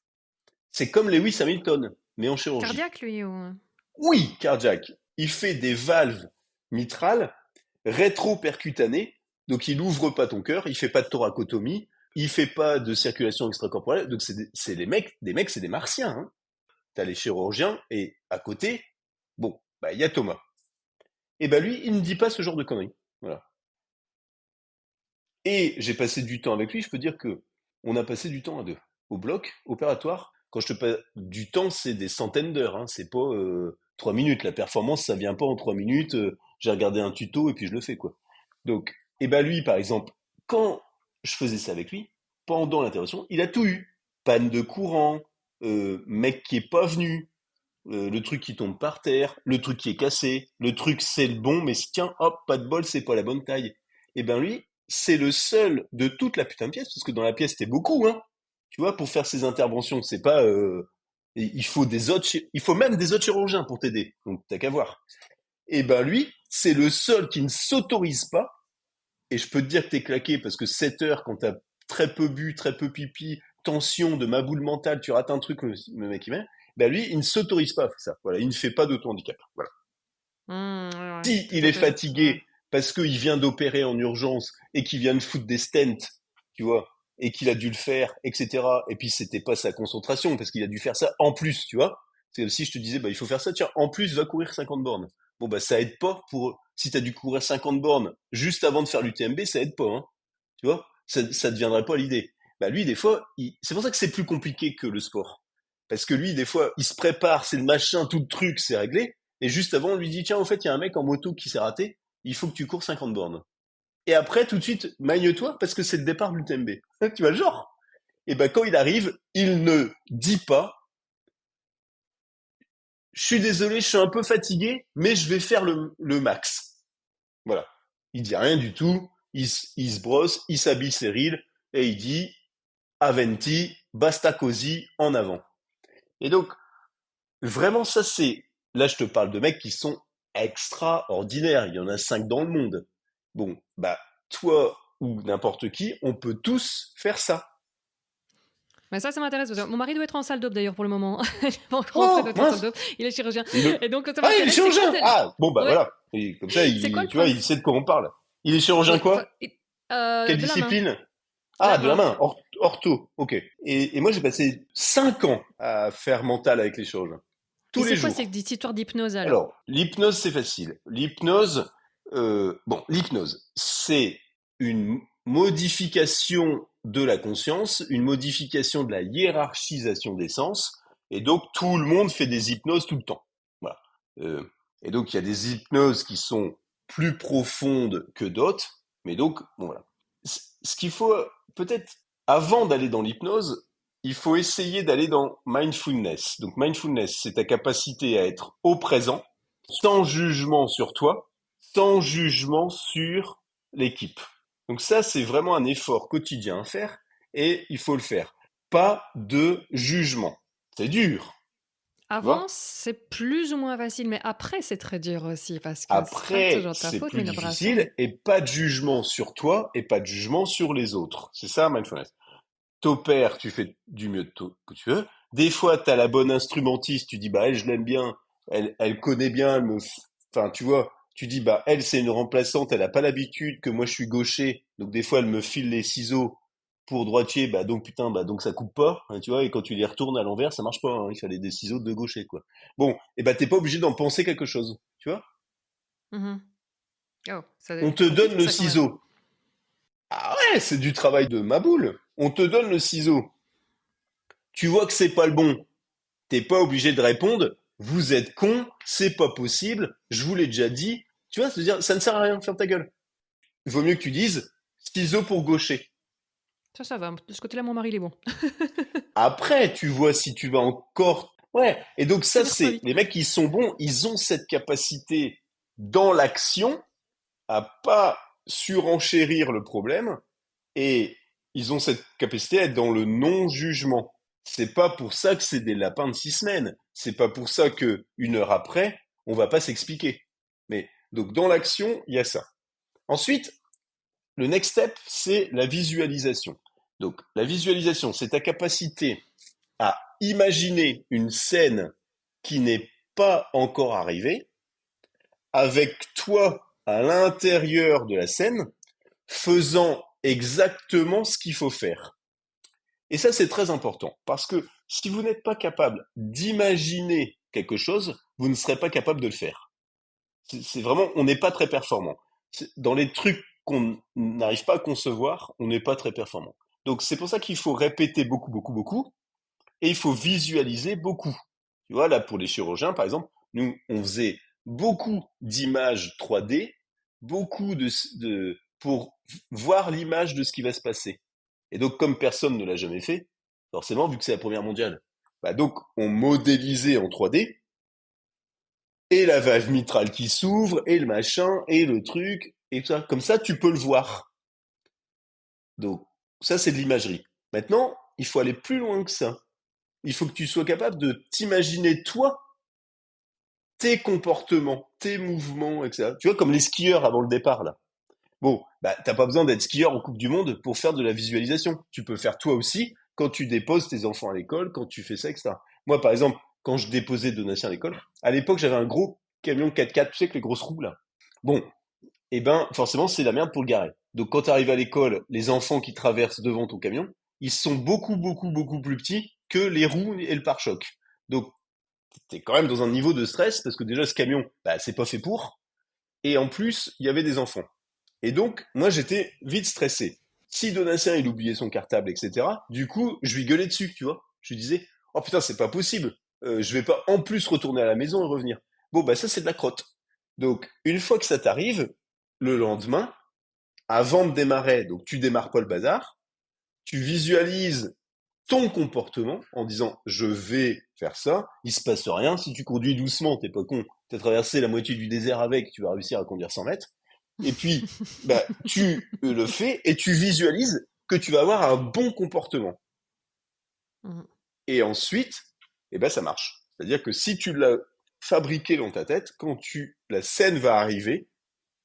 C'est comme Lewis Hamilton, mais en chirurgie. Cardiaque, lui, ou... Oui, cardiaque. Il fait des valves mitrales rétro-percutanées, donc il ouvre pas ton cœur, il fait pas de thoracotomie, il fait pas de circulation extracorporelle, donc c'est des mecs, c'est des martiens. Hein. T'as les chirurgiens et à côté, bon, bah il y a Thomas. Et bah lui, il ne dit pas ce genre de conneries. Voilà. Et j'ai passé du temps avec lui, je peux dire que on a passé du temps à deux. Au bloc opératoire, quand je te parle du temps, c'est des centaines d'heures, hein, c'est pas 3 minutes. La performance, ça vient pas en 3 minutes. J'ai regardé un tuto et puis je le fais, quoi. Donc, et ben lui, par exemple, quand je faisais ça avec lui, pendant l'intervention, il a tout eu. Panne de courant, mec qui est pas venu, le truc qui tombe par terre, le truc qui est cassé, le truc c'est le bon, mais tiens, hop, pas de bol, c'est pas la bonne taille. Et ben lui, c'est le seul de toute la putain de pièce, parce que dans la pièce, t'es beaucoup, hein. Tu vois, pour faire ces interventions, c'est pas, il faut il faut même des autres chirurgiens pour t'aider. Donc t'as qu'à voir. Et ben lui, c'est le seul qui ne s'autorise pas. Et je peux te dire que t'es claqué parce que 7 heures, quand t'as très peu bu, très peu pipi, tension de ma boule mentale, tu rates un truc, le mec il met. Ben lui, il ne s'autorise pas à faire ça. Voilà, il ne fait pas d'auto-handicap. Voilà. ouais, Si tout il à est fait. Ouais. fatigué parce qu'il vient d'opérer en urgence et qu'il vient de foutre des stents, tu vois, et qu'il a dû le faire, etc. Et puis c'était pas sa concentration parce qu'il a dû faire ça en plus, tu vois. C'est si je te disais, bah il faut faire ça, tiens, en plus va courir 50 bornes. Bon bah ça aide pas pour si t'as dû courir 50 bornes juste avant de faire l'UTMB, ça aide pas, hein. Tu vois, ça deviendrait pas l'idée. Bah lui des fois, c'est pour ça que c'est plus compliqué que le sport. Parce que lui des fois, il se prépare, c'est le machin, tout le truc, c'est réglé. Et juste avant, on lui dit, tiens, au fait, il y a un mec en moto qui s'est raté, il faut que tu cours 50 bornes. Et après, tout de suite, magne-toi parce que c'est le départ de l'UTMB. Tu vois le genre? Et ben quand il arrive, il ne dit pas, je suis désolé, je suis un peu fatigué, mais je vais faire le max. Voilà. Il dit rien du tout, il se brosse, il s'habille stérile, et il dit, Aventi, basta così, en avant. Et donc, vraiment, ça c'est, là je te parle de mecs qui sont extraordinaires, il y en a 5 dans le monde. Bon, bah, toi ou n'importe qui, on peut tous faire ça. Mais ça m'intéresse. Mon mari doit être en salle d'op d'ailleurs pour le moment. Il est pas encore rentré Oh, de sa salle mince! d'op. Il est chirurgien. Il Et donc, ça Ah, il est m'intéresse. C'est quoi chirurgien! Ah, bon, bah Ouais. voilà. Et comme ça, C'est quoi le tu vois, il principe sait de quoi on parle. Il est chirurgien quoi? Quelle de la main. discipline? La Ah, de la main. main, ortho, ok. Et moi, j'ai passé 5 ans à faire mental avec les chirurgiens. Et Tous les c'est quoi jours. cette histoire d'hypnose alors? Alors, l'hypnose, c'est facile. L'hypnose, l'hypnose, c'est une modification de la conscience, une modification de la hiérarchisation des sens, et donc tout le monde fait des hypnoses tout le temps. Voilà. Et donc il y a des hypnoses qui sont plus profondes que d'autres, mais donc bon voilà. Ce qu'il faut peut-être avant d'aller dans l'hypnose, il faut essayer d'aller dans mindfulness. Donc mindfulness, c'est ta capacité à être au présent, sans jugement sur toi, sans jugement sur l'équipe. Donc ça, c'est vraiment un effort quotidien à faire et il faut le faire. Pas de jugement. C'est dur, tu Avant, vois. c'est plus ou moins facile, mais après, c'est très dur aussi parce que c'est pas Après, toujours ta c'est faute, plus mais vibration. difficile et pas de jugement sur toi et pas de jugement sur les autres. C'est ça, mindfulness. T'opères, tu fais du mieux que tu veux. Des fois, t'as la bonne instrumentiste, tu dis, bah, elle, je l'aime bien, elle connaît bien, enfin, tu vois, tu dis, bah, elle, c'est une remplaçante, elle a pas l'habitude que moi, je suis gaucher, donc des fois, elle me file les ciseaux pour droitier, bah donc putain, bah donc ça coupe pas, hein, tu vois, et quand tu les retournes à l'envers, ça marche pas, hein, il fallait des ciseaux de gaucher, quoi. Bon, et bah t'es pas obligé d'en penser quelque chose, tu vois. Mhm. Oh, ça doit On être te donne compliqué le ça quand même. ciseau. Ah ouais, c'est du travail de ma boule. On te donne le ciseau. Tu vois que c'est pas le bon. T'es pas obligé de répondre. Vous êtes con, c'est pas possible. Je vous l'ai déjà dit. Tu vois, c'est-à-dire, ça ne sert à rien de faire ta gueule. Il vaut mieux que tu dises ciseaux pour gaucher. Ça va. De ce côté-là, mon mari, il est bon. Après, tu vois si tu vas encore. Ouais. Et donc ça, S'énerve pas c'est vite. les mecs qui sont bons. Ils ont cette capacité dans l'action à pas surenchérir le problème et ils ont cette capacité à être dans le non-jugement. C'est pas pour ça que c'est des lapins de 6 semaines. C'est pas pour ça que 1 heure après, on va pas s'expliquer. Mais donc dans l'action, il y a ça. Ensuite, le next step, c'est la visualisation. Donc la visualisation, c'est ta capacité à imaginer une scène qui n'est pas encore arrivée, avec toi à l'intérieur de la scène, faisant exactement ce qu'il faut faire. Et ça, c'est très important, parce que si vous n'êtes pas capable d'imaginer quelque chose, vous ne serez pas capable de le faire. C'est vraiment, on n'est pas très performant. Dans les trucs qu'on n'arrive pas à concevoir, on n'est pas très performant. Donc c'est pour ça qu'il faut répéter beaucoup, beaucoup, beaucoup, et il faut visualiser beaucoup. Tu vois, là, pour les chirurgiens, par exemple, nous, on faisait beaucoup d'images 3D, beaucoup pour voir l'image de ce qui va se passer. Et donc, comme personne ne l'a jamais fait, forcément, vu que c'est la première mondiale, bah donc, on modélisait en 3D, et la valve mitrale qui s'ouvre, et le machin, et le truc, et tout ça. Comme ça, tu peux le voir. Donc, ça, c'est de l'imagerie. Maintenant, il faut aller plus loin que ça. Il faut que tu sois capable de t'imaginer, toi, tes comportements, tes mouvements, etc. Tu vois, comme les skieurs avant le départ, là. Bon, bah, t'as pas besoin d'être skieur en Coupe du Monde pour faire de la visualisation. Tu peux faire toi aussi quand tu déposes tes enfants à l'école, quand tu fais ça, etc. Moi, par exemple, quand je déposais Donatien à l'école, à l'époque, j'avais un gros camion 4x4, tu sais, avec les grosses roues, là. Bon, eh ben, forcément, c'est la merde pour le garer. Donc, quand tu arrives à l'école, les enfants qui traversent devant ton camion, ils sont beaucoup, beaucoup, beaucoup plus petits que les roues et le pare-choc. Donc, t'es quand même dans un niveau de stress parce que déjà, ce camion, bah, c'est pas fait pour. Et en plus, il y avait des enfants. Et donc, moi, j'étais vite stressé. Si Donatien, il oubliait son cartable, etc., du coup, je lui gueulais dessus, tu vois. Je lui disais, oh putain, c'est pas possible. Je vais pas en plus retourner à la maison et revenir. Bon, bah, ça, c'est de la crotte. Donc, une fois que ça t'arrive, le lendemain, avant de démarrer, donc tu démarres pas le bazar, tu visualises ton comportement en disant je vais faire ça, il se passe rien, si tu conduis doucement, t'es pas con, t'as traversé la moitié du désert avec, tu vas réussir à conduire 100 mètres, et puis bah, tu le fais et tu visualises que tu vas avoir un bon comportement. Mhm. Et ensuite, eh ben, ça marche. C'est-à-dire que si tu l'as fabriqué dans ta tête, quand la scène va arriver,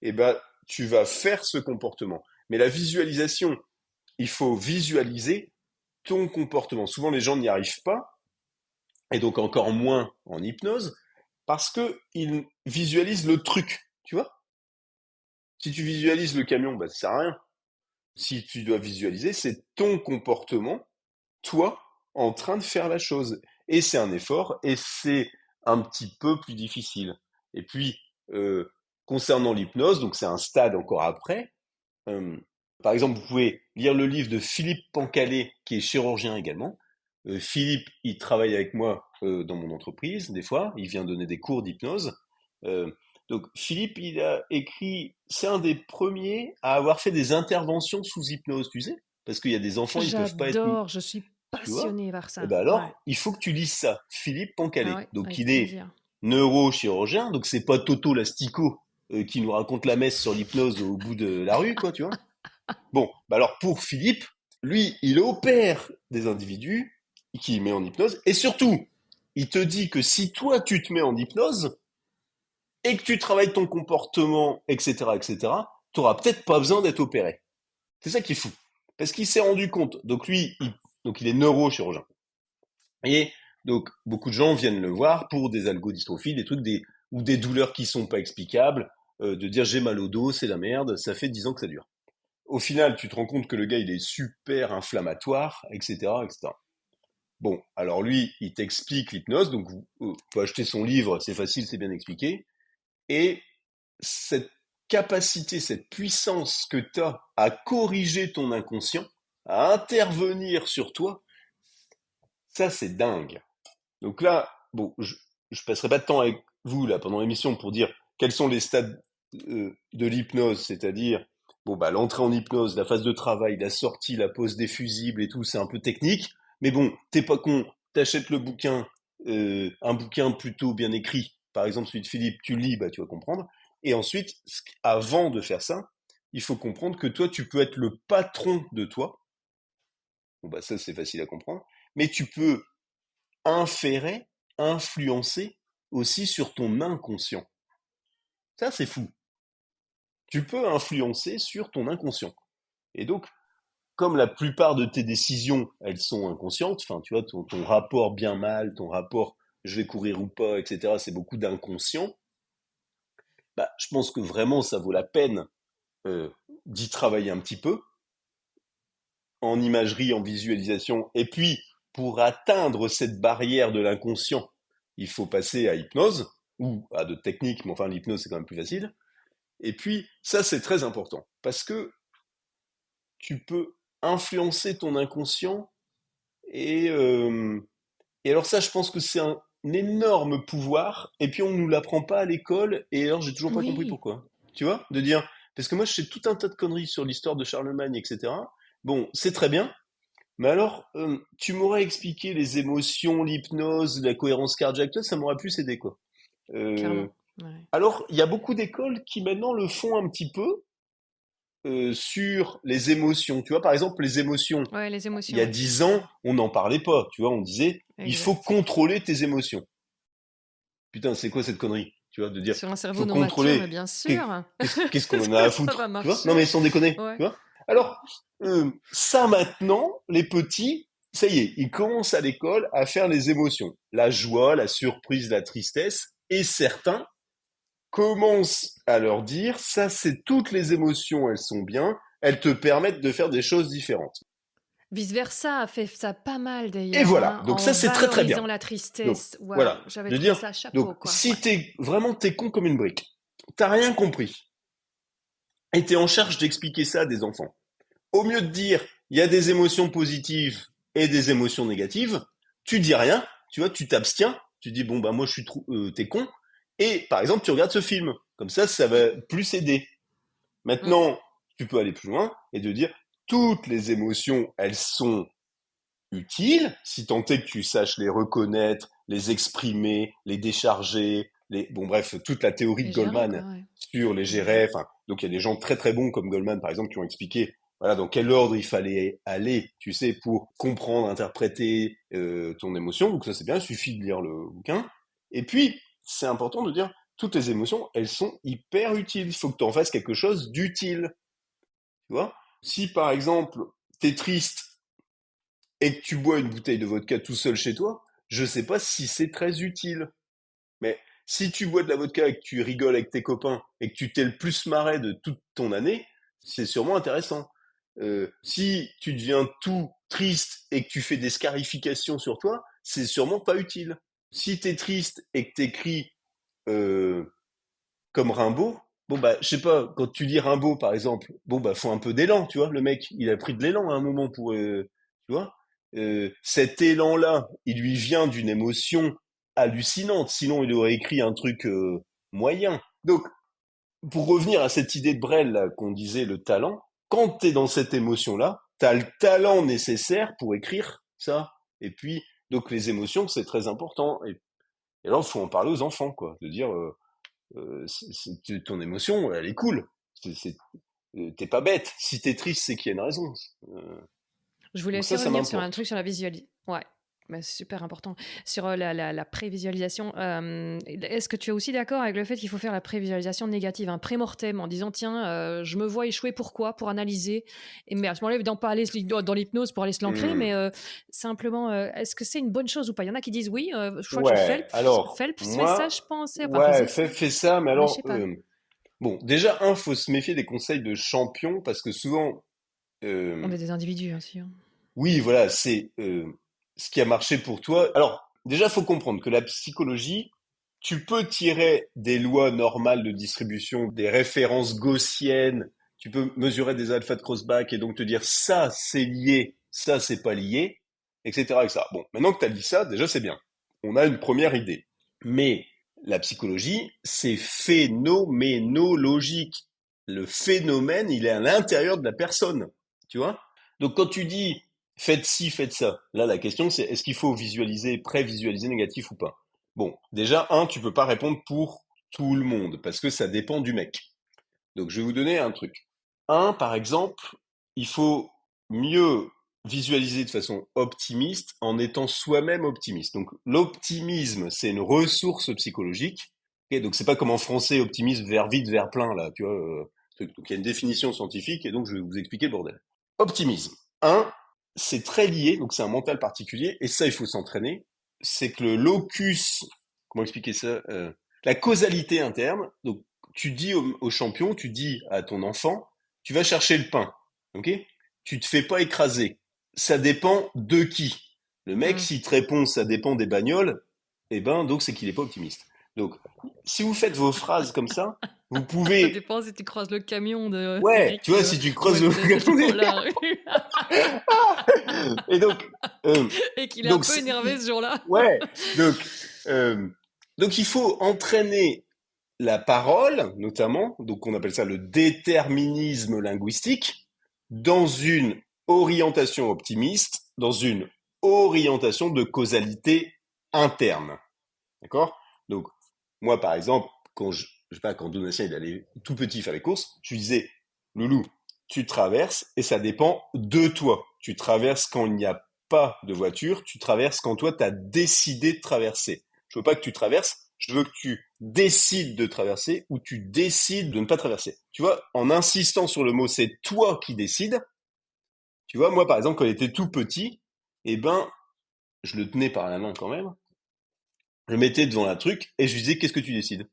eh ben, tu vas faire ce comportement. Mais la visualisation, il faut visualiser ton comportement. Souvent, les gens n'y arrivent pas, et donc encore moins en hypnose, parce que ils visualisent le truc, tu vois. Si tu visualises le camion, bah, ça sert à rien. Si tu dois visualiser, c'est ton comportement, toi, en train de faire la chose. Et c'est un effort, et c'est un petit peu plus difficile. Et puis, concernant l'hypnose, donc c'est un stade encore après, euh, par exemple, vous pouvez lire le livre de Philippe Pancalé, qui est chirurgien également. Philippe, il travaille avec moi dans mon entreprise, des fois. Il vient donner des cours d'hypnose. Euh, donc, Philippe, il a écrit, c'est un des premiers à avoir fait des interventions sous hypnose, tu sais, parce qu'il y a des enfants, ils peuvent pas être, J'adore, je suis tu vois. passionnée par Et ça. ben Ouais. alors, il faut que tu lises ça, Philippe Ah Pancalé. ouais, Donc, avec il est plaisir. neurochirurgien, donc c'est pas Toto l'asticot qui nous raconte la messe sur l'hypnose au bout de la rue, quoi, tu vois. Bon, bah alors pour Philippe, lui, il opère des individus qu'il met en hypnose, et surtout, il te dit que si toi tu te mets en hypnose et que tu travailles ton comportement, etc., tu n'auras peut-être pas besoin d'être opéré. C'est ça qui est fou. Parce qu'il s'est rendu compte. Donc lui, donc il est neurochirurgien. Et donc beaucoup de gens viennent le voir pour des algodystrophies, des trucs, ou des douleurs qui sont pas explicables, de dire j'ai mal au dos, c'est la merde, ça fait 10 ans que ça dure. au final, tu te rends compte que le gars, il est super inflammatoire, etc., etc. Bon, alors lui, il t'explique l'hypnose, donc faut acheter son livre, c'est facile, c'est bien expliqué. Et cette capacité, cette puissance que tu as à corriger ton inconscient, à intervenir sur toi, ça c'est dingue. Donc là, bon, je passerai pas de temps avec vous là pendant l'émission pour dire quels sont les stades de l'hypnose, c'est-à-dire bon bah l'entrée en hypnose, la phase de travail, la sortie, la pose des fusibles et tout, c'est un peu technique, mais bon, t'es pas con, t'achètes le bouquin, un bouquin plutôt bien écrit, par exemple celui de Philippe, tu le lis, bah tu vas comprendre. Et ensuite, avant de faire ça, il faut comprendre que toi, tu peux être le patron de toi. Bon bah ça c'est facile à comprendre, mais tu peux inférer, influencer aussi sur ton inconscient. Ça, c'est fou. Tu peux influencer sur ton inconscient. Et donc, comme la plupart de tes décisions, elles sont inconscientes, enfin, tu vois, ton rapport bien-mal, ton rapport je vais courir ou pas, etc., c'est beaucoup d'inconscient, bah, je pense que vraiment, ça vaut la peine d'y travailler un petit peu, en imagerie, en visualisation, et puis, pour atteindre cette barrière de l'inconscient, il faut passer à hypnose, ou à d'autres techniques, mais enfin, l'hypnose, c'est quand même plus facile. Et puis, ça, c'est très important, parce que tu peux influencer ton inconscient, et, euh, et alors ça, je pense que c'est un énorme pouvoir, et puis on ne nous l'apprend pas à l'école, et alors j'ai toujours pas compris Oui. pourquoi. Tu vois? De dire, parce que moi, je sais tout un tas de conneries sur l'histoire de Charlemagne, etc. Bon, c'est très bien, mais alors, tu m'aurais expliqué les émotions, l'hypnose, la cohérence cardiaque, ça m'aurait plus aidé, quoi. Euh, Clairement. Ouais. alors, il y a beaucoup d'écoles qui maintenant le font un petit peu sur les émotions. Tu vois, par exemple, les émotions. Ouais, les Il y émotions, a ouais. 10 ans, on n'en parlait pas. Tu vois, on disait, il faut Exact. contrôler tes émotions. Putain, c'est quoi cette connerie? Tu vois, de dire, Sur un il cerveau faut non mature, mais contrôler. bien Qu'est- sûr. Qu'est-ce qu'on en a à Ça va foutre? Tu vois? Non, marcher. mais sans déconner. Ouais. Tu vois? Alors, ça maintenant, les petits, ça y est, ils commencent à l'école à faire les émotions. La joie, la surprise, la tristesse. Et certains commencent à leur dire, ça, c'est toutes les émotions, elles sont bien, elles te permettent de faire des choses différentes. Vice versa a fait ça pas mal Et d'ailleurs, voilà. hein, Donc en ça, c'est très très bien. valorisant la Donc, tristesse. voilà. Waouh, j'avais De trouvé dire, ça donc, chapeau, quoi. Ouais. si t'es con comme une brique, t'as rien compris, et t'es en charge d'expliquer ça à des enfants, au mieux de dire, il y a des émotions positives et des émotions négatives, tu dis rien, tu vois, tu t'abstiens, tu dis, bon, bah, moi, je suis trop, t'es con, et, par exemple, tu regardes ce film. Comme ça va plus aider. Mm. Maintenant, tu peux aller plus loin et de dire, toutes les émotions, elles sont utiles, si tant est que tu saches les reconnaître, les exprimer, les décharger, bon bref, toute la théorie de Les gérer, quoi, Goldman ouais. sur les Mm. gérer, enfin, donc il y a des gens très très bons comme Goldman par exemple qui ont expliqué voilà dans quel ordre il fallait aller, tu sais, pour comprendre, interpréter ton émotion. Donc ça c'est bien, il suffit de lire le bouquin. Et puis c'est important de dire toutes les émotions, elles sont hyper utiles. Il faut que tu en fasses quelque chose d'utile, tu vois. Si par exemple t'es triste et que tu bois une bouteille de vodka tout seul chez toi, je sais pas si c'est très utile. Mais si tu bois de la vodka et que tu rigoles avec tes copains et que tu t'es le plus marré de toute ton année, c'est sûrement intéressant. Si tu deviens tout triste et que tu fais des scarifications sur toi, c'est sûrement pas utile. Si t'es triste et que t'écris euh, comme Rimbaud, bon bah je sais pas, quand tu dis Rimbaud par exemple, bon bah faut un peu d'élan, tu vois, le mec, il a pris de l'élan à un moment pour, tu vois, cet élan-là, il lui vient d'une émotion hallucinante, sinon il aurait écrit un truc moyen. Donc pour revenir à cette idée de Brel là, qu'on disait le talent, quand t'es dans cette émotion-là, t'as le talent nécessaire pour écrire ça. Et puis donc les émotions c'est très important. Et alors faut en parler aux enfants quoi, de dire ton émotion, elle est cool. T'es pas bête. Si t'es triste, c'est qu'il y a une raison. Euh, Je voulais donc aussi ça revenir sur un m'importe. truc sur la visualisation. Ouais, bah, c'est super important. Sur la prévisualisation. Est-ce que tu es aussi d'accord avec le fait qu'il faut faire la prévisualisation négative, un pré-mortem, en disant tiens, je me vois échouer, pourquoi? Pour analyser. Mais à ce moment-là, évidemment, pas aller dans l'hypnose pour aller se l'ancrer, mais Hmm. simplement, est-ce que c'est une bonne chose ou pas? Il y en a qui disent oui, je crois que Ouais, alors, Phelps fait ça, moi, je pensais, enfin ouais, faisait ça, fais ça, mais mais je alors, sais pas. Bon, déjà, faut se méfier des conseils de champions parce que souvent, On euh, est des individus aussi, hein. oui, voilà, c'est ce qui a marché pour toi. Alors, déjà, faut comprendre que la psychologie, tu peux tirer des lois normales de distribution, des références gaussiennes, tu peux mesurer des alpha de crossback et donc te dire ça, c'est lié, ça, c'est pas lié, etc., etc. Bon, maintenant que tu as dit ça, déjà, c'est bien. On a une première idée. Mais la psychologie, c'est phénoménologique. Le phénomène, il est à l'intérieur de la personne, tu vois? Donc quand tu dis faites ci, faites ça, là la question c'est est-ce qu'il faut visualiser, prévisualiser négatif ou pas? Bon, déjà, tu peux pas répondre pour tout le monde, parce que ça dépend du mec. Donc je vais vous donner un truc. Par exemple, il faut mieux visualiser de façon optimiste en étant soi-même optimiste. Donc l'optimisme, c'est une ressource psychologique. Ok, donc c'est pas comme en français optimisme vers vide, vers plein, là, tu vois. Donc il y a une définition scientifique et donc je vais vous expliquer le bordel. Optimisme. C'est très lié, donc c'est un mental particulier, et ça il faut s'entraîner. C'est que le locus, comment expliquer ça? La causalité interne. Donc tu dis au champion, tu dis à ton enfant, tu vas chercher le pain, ok? Tu te fais pas écraser. Ça dépend de qui. Le mec, Mm. s'il te répond, ça dépend des bagnoles, eh ben, donc c'est qu'il est pas optimiste. Donc, si vous faites vos phrases comme ça, vous Ça pouvez, dépend si tu croises le camion de ouais, tu Eric vois, si tu au creuses le McDo dans la rue et donc, euh, et qu'il est un donc, peu énervé ce jour-là. ouais, donc, euh, donc il faut entraîner la parole, notamment, donc on appelle ça le déterminisme linguistique, dans une orientation optimiste, dans une orientation de causalité interne. D'accord? Donc, moi, par exemple, je sais pas, quand Donatien il allait tout petit faire les courses, je lui disais, Loulou, tu traverses et ça dépend de toi. Tu traverses quand il n'y a pas de voiture, tu traverses quand toi, tu as décidé de traverser. Je veux pas que tu traverses, je veux que tu décides de traverser ou tu décides de ne pas traverser. Tu vois, en insistant sur le mot, c'est toi qui décides. Tu vois, moi, par exemple, quand il était tout petit, eh ben, je le tenais par la main quand même. Je le mettais devant un truc et je lui disais, qu'est-ce que tu décides?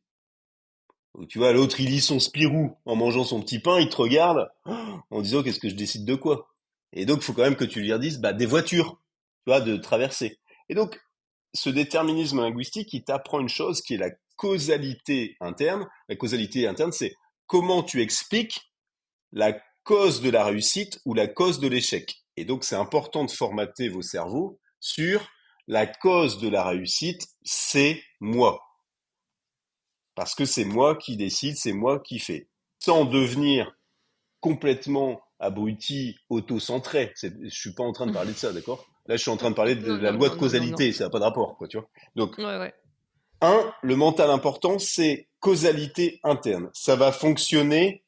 Tu vois, l'autre, il lit son Spirou en mangeant son petit pain, il te regarde en disant qu'est-ce que je décide de quoi? Et donc, il faut quand même que tu lui redises, bah, des voitures, tu vois, de traverser. Et donc, ce déterminisme linguistique, il t'apprend une chose qui est la causalité interne. La causalité interne, c'est comment tu expliques la cause de la réussite ou la cause de l'échec. Et donc, c'est important de formater vos cerveaux sur la cause de la réussite, c'est moi. Parce que c'est moi qui décide, c'est moi qui fais. Sans devenir complètement abruti, auto-centré. Je suis pas en train de parler de ça, d'accord? Là, je suis en train de parler de Non, la non, loi de non, non, non, non. causalité, ça n'a pas de rapport, quoi, tu vois. Donc, Ouais, ouais. le mental important, c'est causalité interne. Ça va fonctionner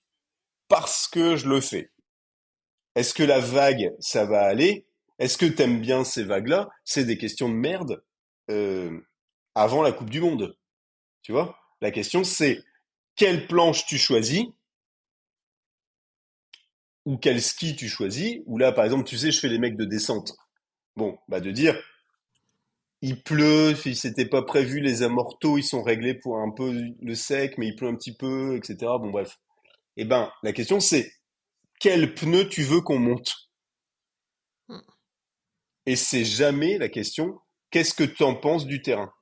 parce que je le fais. Est-ce que la vague, ça va aller? Est-ce que t'aimes bien ces vagues-là? C'est des questions de merde euh, avant la Coupe du Monde, tu vois? La question, c'est quelle planche tu choisis ou quel ski tu choisis, ou là, par exemple, tu sais, je fais les mecs de descente. Bon, bah de dire, il pleut, c'était pas prévu, les amortos, ils sont réglés pour un peu le sec, mais il pleut un petit peu, etc. Bon, bref. Eh ben, la question c'est, quel pneu tu veux qu'on monte? Mm. Et c'est jamais la question, qu'est-ce que tu en penses du terrain?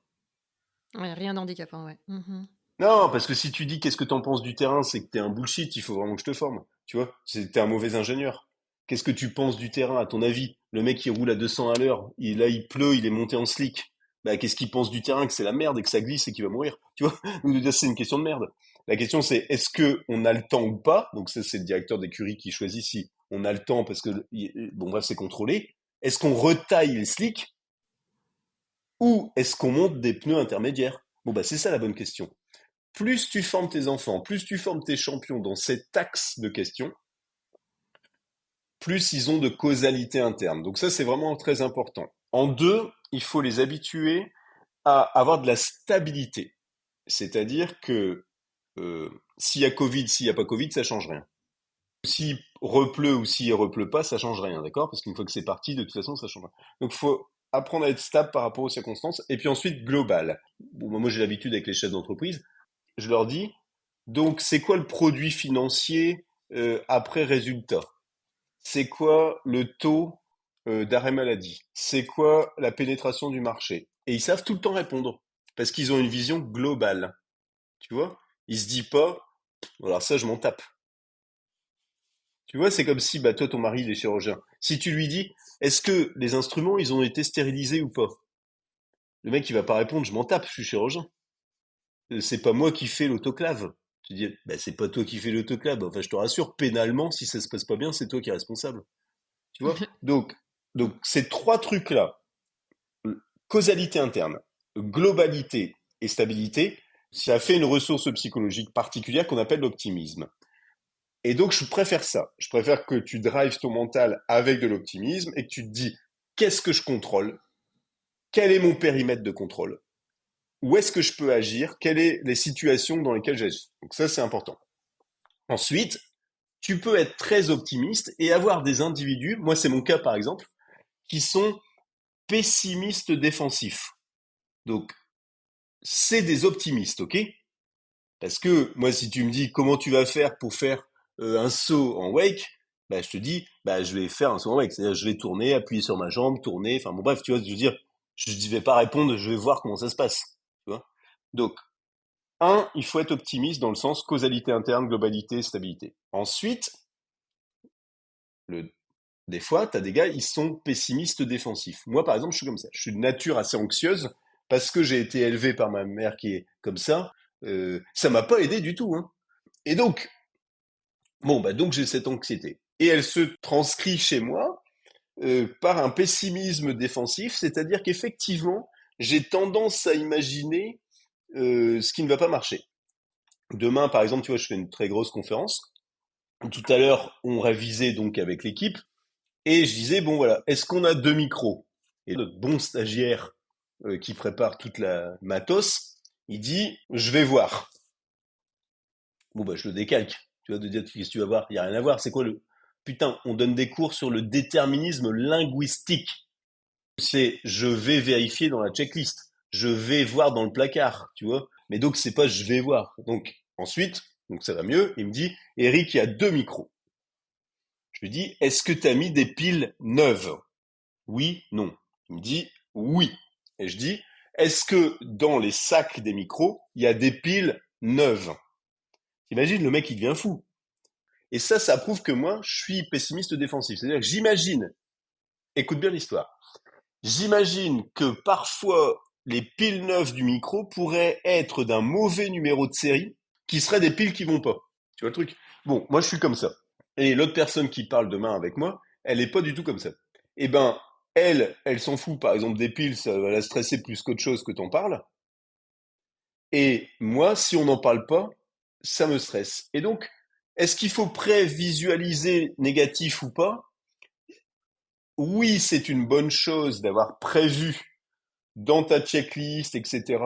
Ouais, rien d'handicapant, ouais. Mhm. Non, parce que si tu dis qu'est-ce que t'en penses du terrain, c'est que t'es un bullshit, il faut vraiment que je te forme. Tu vois, t'es un mauvais ingénieur. Qu'est-ce que tu penses du terrain, à ton avis? Le mec, il roule à 200 à l'heure, là, il pleut, il est monté en slick. Bah, qu'est-ce qu'il pense du terrain, que c'est la merde et que ça glisse et qu'il va mourir? Tu vois? Donc, déjà, c'est une question de merde. La question, c'est, est-ce que on a le temps ou pas? Donc, ça, c'est le directeur d'écurie qui choisit si on a le temps parce que, bon, bref, c'est contrôlé. Est-ce qu'on retaille les slicks ou est-ce qu'on monte des pneus intermédiaires? Bon, bah, c'est ça la bonne question. Plus tu formes tes enfants, plus tu formes tes champions dans cet axe de questions, plus ils ont de causalité interne. Donc ça, c'est vraiment très important. En deux, il faut les habituer à avoir de la stabilité. C'est-à-dire que s'il y a Covid, s'il n'y a pas Covid, ça change rien. S'il repleut ou s'il repleut pas, ça change rien, d'accord? Parce qu'une fois que c'est parti, de toute façon, ça change rien. Donc il faut apprendre à être stable par rapport aux circonstances. Et puis ensuite, global. Bon, moi, j'ai l'habitude avec les chefs d'entreprise. Je leur dis, Donc, c'est quoi le produit financier après résultat? C'est quoi le taux d'arrêt maladie? C'est quoi la pénétration du marché? Et ils savent tout le temps répondre parce qu'ils ont une vision globale. Tu vois? Ils se disent pas, alors ça, je m'en tape. Tu vois, c'est comme si, bah, toi, ton mari, il est chirurgien. Si tu lui dis, est-ce que les instruments, ils ont été stérilisés ou pas? Le mec, il va pas répondre, je m'en tape, je suis chirurgien. C'est pas moi qui fais l'autoclave. Tu dis, bah, c'est pas toi qui fais l'autoclave. Enfin, je te rassure, pénalement, si ça se passe pas bien, c'est toi qui es responsable. Tu vois? Donc, ces trois trucs-là, causalité interne, globalité et stabilité, ça fait une ressource psychologique particulière qu'on appelle l'optimisme. Et donc, je préfère ça. Je préfère que tu drives ton mental avec de l'optimisme et que tu te dis, qu'est-ce que je contrôle? Quel est mon périmètre de contrôle? Où est-ce que je peux agir? Quelles sont les situations dans lesquelles j'agis? Donc ça, c'est important. Ensuite, tu peux être très optimiste et avoir des individus, moi c'est mon cas par exemple, qui sont pessimistes défensifs. Donc, c'est des optimistes, ok? Parce que moi, si tu me dis comment tu vas faire pour faire un saut en wake, bah, je te dis, bah, je vais faire un saut en wake. C'est-à-dire, je vais tourner, appuyer sur ma jambe, tourner. Enfin, bon, bref, tu vois, je veux dire, je ne vais pas répondre, je vais voir comment ça se passe. Tu vois? Donc, il faut être optimiste dans le sens causalité interne, globalité, stabilité. Ensuite, le, des fois, tu as des gars, ils sont pessimistes défensifs. Moi, par exemple, je suis comme ça. Je suis de nature assez anxieuse parce que j'ai été élevé par ma mère qui est comme ça. Ça m'a pas aidé du tout, hein. Et donc, bon, bah donc j'ai cette anxiété. Et elle se transcrit chez moi par un pessimisme défensif, c'est-à-dire qu'effectivement, j'ai tendance à imaginer ce qui ne va pas marcher. Demain, par exemple, tu vois, je fais une très grosse conférence. Tout à l'heure, on révisait donc avec l'équipe et je disais, bon voilà, est-ce qu'on a deux micros? Et notre bon stagiaire qui prépare toute la matos, il dit, je vais voir. Bon bah je le décalque. Tu vas te dire, qu'est-ce que tu vas voir? Il n'y a rien à voir. C'est quoi le... Putain, on donne des cours sur le déterminisme linguistique. C'est, je vais vérifier dans la checklist. Je vais voir dans le placard, tu vois. Mais donc, c'est pas je vais voir. Donc, ensuite, donc ça va mieux. Il me dit, Eric, il y a deux micros. Je lui dis, est-ce que tu as mis des piles neuves? Oui, non. Il me dit, oui. Et je dis, est-ce que dans les sacs des micros, il y a des piles neuves? Imagine, le mec, il devient fou. Et ça prouve que moi, je suis pessimiste défensif. C'est-à-dire que j'imagine, écoute bien l'histoire, j'imagine que parfois les piles neuves du micro pourraient être d'un mauvais numéro de série qui seraient des piles qui vont pas. Tu vois le truc? Bon, moi je suis comme ça. Et l'autre personne qui parle demain avec moi, elle est pas du tout comme ça. Eh ben, elle s'en fout, par exemple, des piles, ça va la stresser plus qu'autre chose que t'en parles. Et moi, si on n'en parle pas, ça me stresse. Et donc, est-ce qu'il faut prévisualiser négatif ou pas? Oui, c'est une bonne chose d'avoir prévu dans ta checklist, etc.,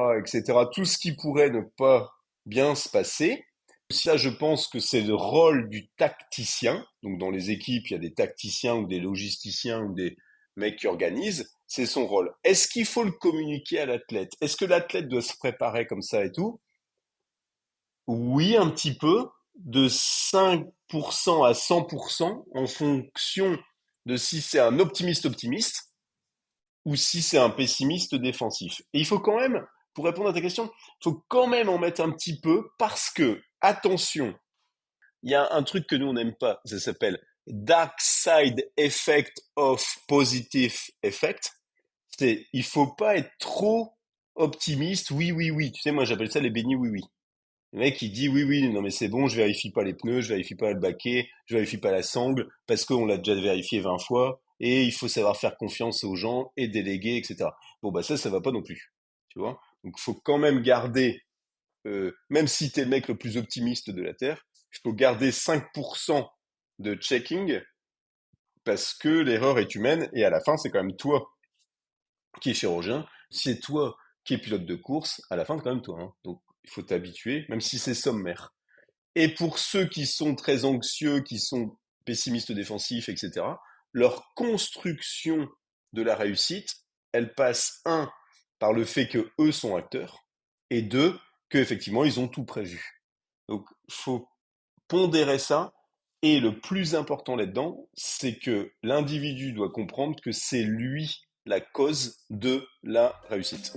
tout ce qui pourrait ne pas bien se passer. Ça, je pense que c'est le rôle du tacticien. Donc, dans les équipes, il y a des tacticiens ou des logisticiens ou des mecs qui organisent. C'est son rôle. Est-ce qu'il faut le communiquer à l'athlète? Est-ce que l'athlète doit se préparer comme ça et tout? Oui, un petit peu, de 5% à 100% en fonction de si c'est un optimiste ou si c'est un pessimiste défensif. Et il faut quand même, pour répondre à ta question, il faut quand même en mettre un petit peu parce que, attention, il y a un truc que nous on n'aime pas, ça s'appelle Dark Side Effect of Positive Effect. C'est, il faut pas être trop optimiste, oui, oui, oui. Tu sais, moi j'appelle ça les bénis oui, oui. Le mec, il dit oui, oui, non, mais c'est bon, je vérifie pas les pneus, je vérifie pas le baquet, je vérifie pas la sangle, parce qu'on l'a déjà vérifié 20 fois, et il faut savoir faire confiance aux gens et déléguer, etc. Bon, bah ça va pas non plus. Tu vois? Donc, il faut quand même garder, même si t'es le mec le plus optimiste de la Terre, il faut garder 5% de checking, parce que l'erreur est humaine, et à la fin, c'est quand même toi qui es chirurgien, c'est toi qui es pilote de course, à la fin, c'est quand même toi, hein. Donc, il faut t'habituer, même si c'est sommaire. Et pour ceux qui sont très anxieux, qui sont pessimistes défensifs, etc., leur construction de la réussite, elle passe, un, par le fait que eux sont acteurs, et deux, qu'effectivement, ils ont tout prévu. Donc, faut pondérer ça. Et le plus important là-dedans, c'est que l'individu doit comprendre que c'est lui la cause de la réussite.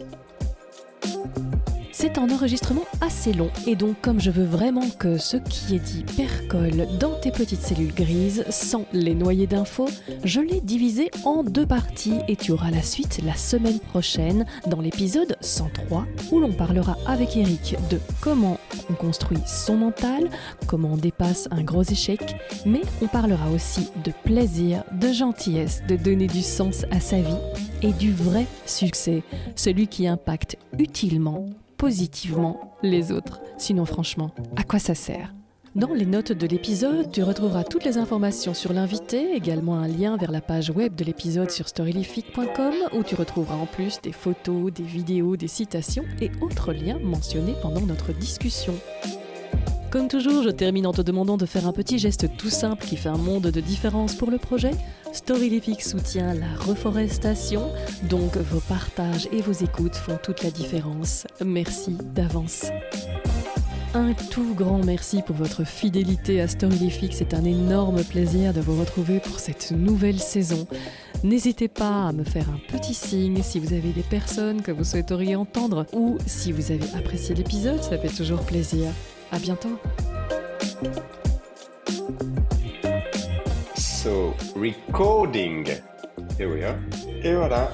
C'est un enregistrement assez long et donc comme je veux vraiment que ce qui est dit percole dans tes petites cellules grises sans les noyer d'infos, je l'ai divisé en 2 parties et tu auras la suite la semaine prochaine dans l'épisode 103 où l'on parlera avec Eric de comment on construit son mental, comment on dépasse un gros échec, mais on parlera aussi de plaisir, de gentillesse, de donner du sens à sa vie et du vrai succès, celui qui impacte utilement positivement les autres. Sinon, franchement, à quoi ça sert ? Dans les notes de l'épisode, tu retrouveras toutes les informations sur l'invité, également un lien vers la page web de l'épisode sur storylific.com où tu retrouveras en plus des photos, des vidéos, des citations et autres liens mentionnés pendant notre discussion. Comme toujours, je termine en te demandant de faire un petit geste tout simple qui fait un monde de différence pour le projet. Storylific soutient la reforestation, donc vos partages et vos écoutes font toute la différence. Merci d'avance. Un tout grand merci pour votre fidélité à Storylific, c'est un énorme plaisir de vous retrouver pour cette nouvelle saison. N'hésitez pas à me faire un petit signe si vous avez des personnes que vous souhaiteriez entendre ou si vous avez apprécié l'épisode, ça fait toujours plaisir. À bientôt. So, recording. Here we are. Et voilà.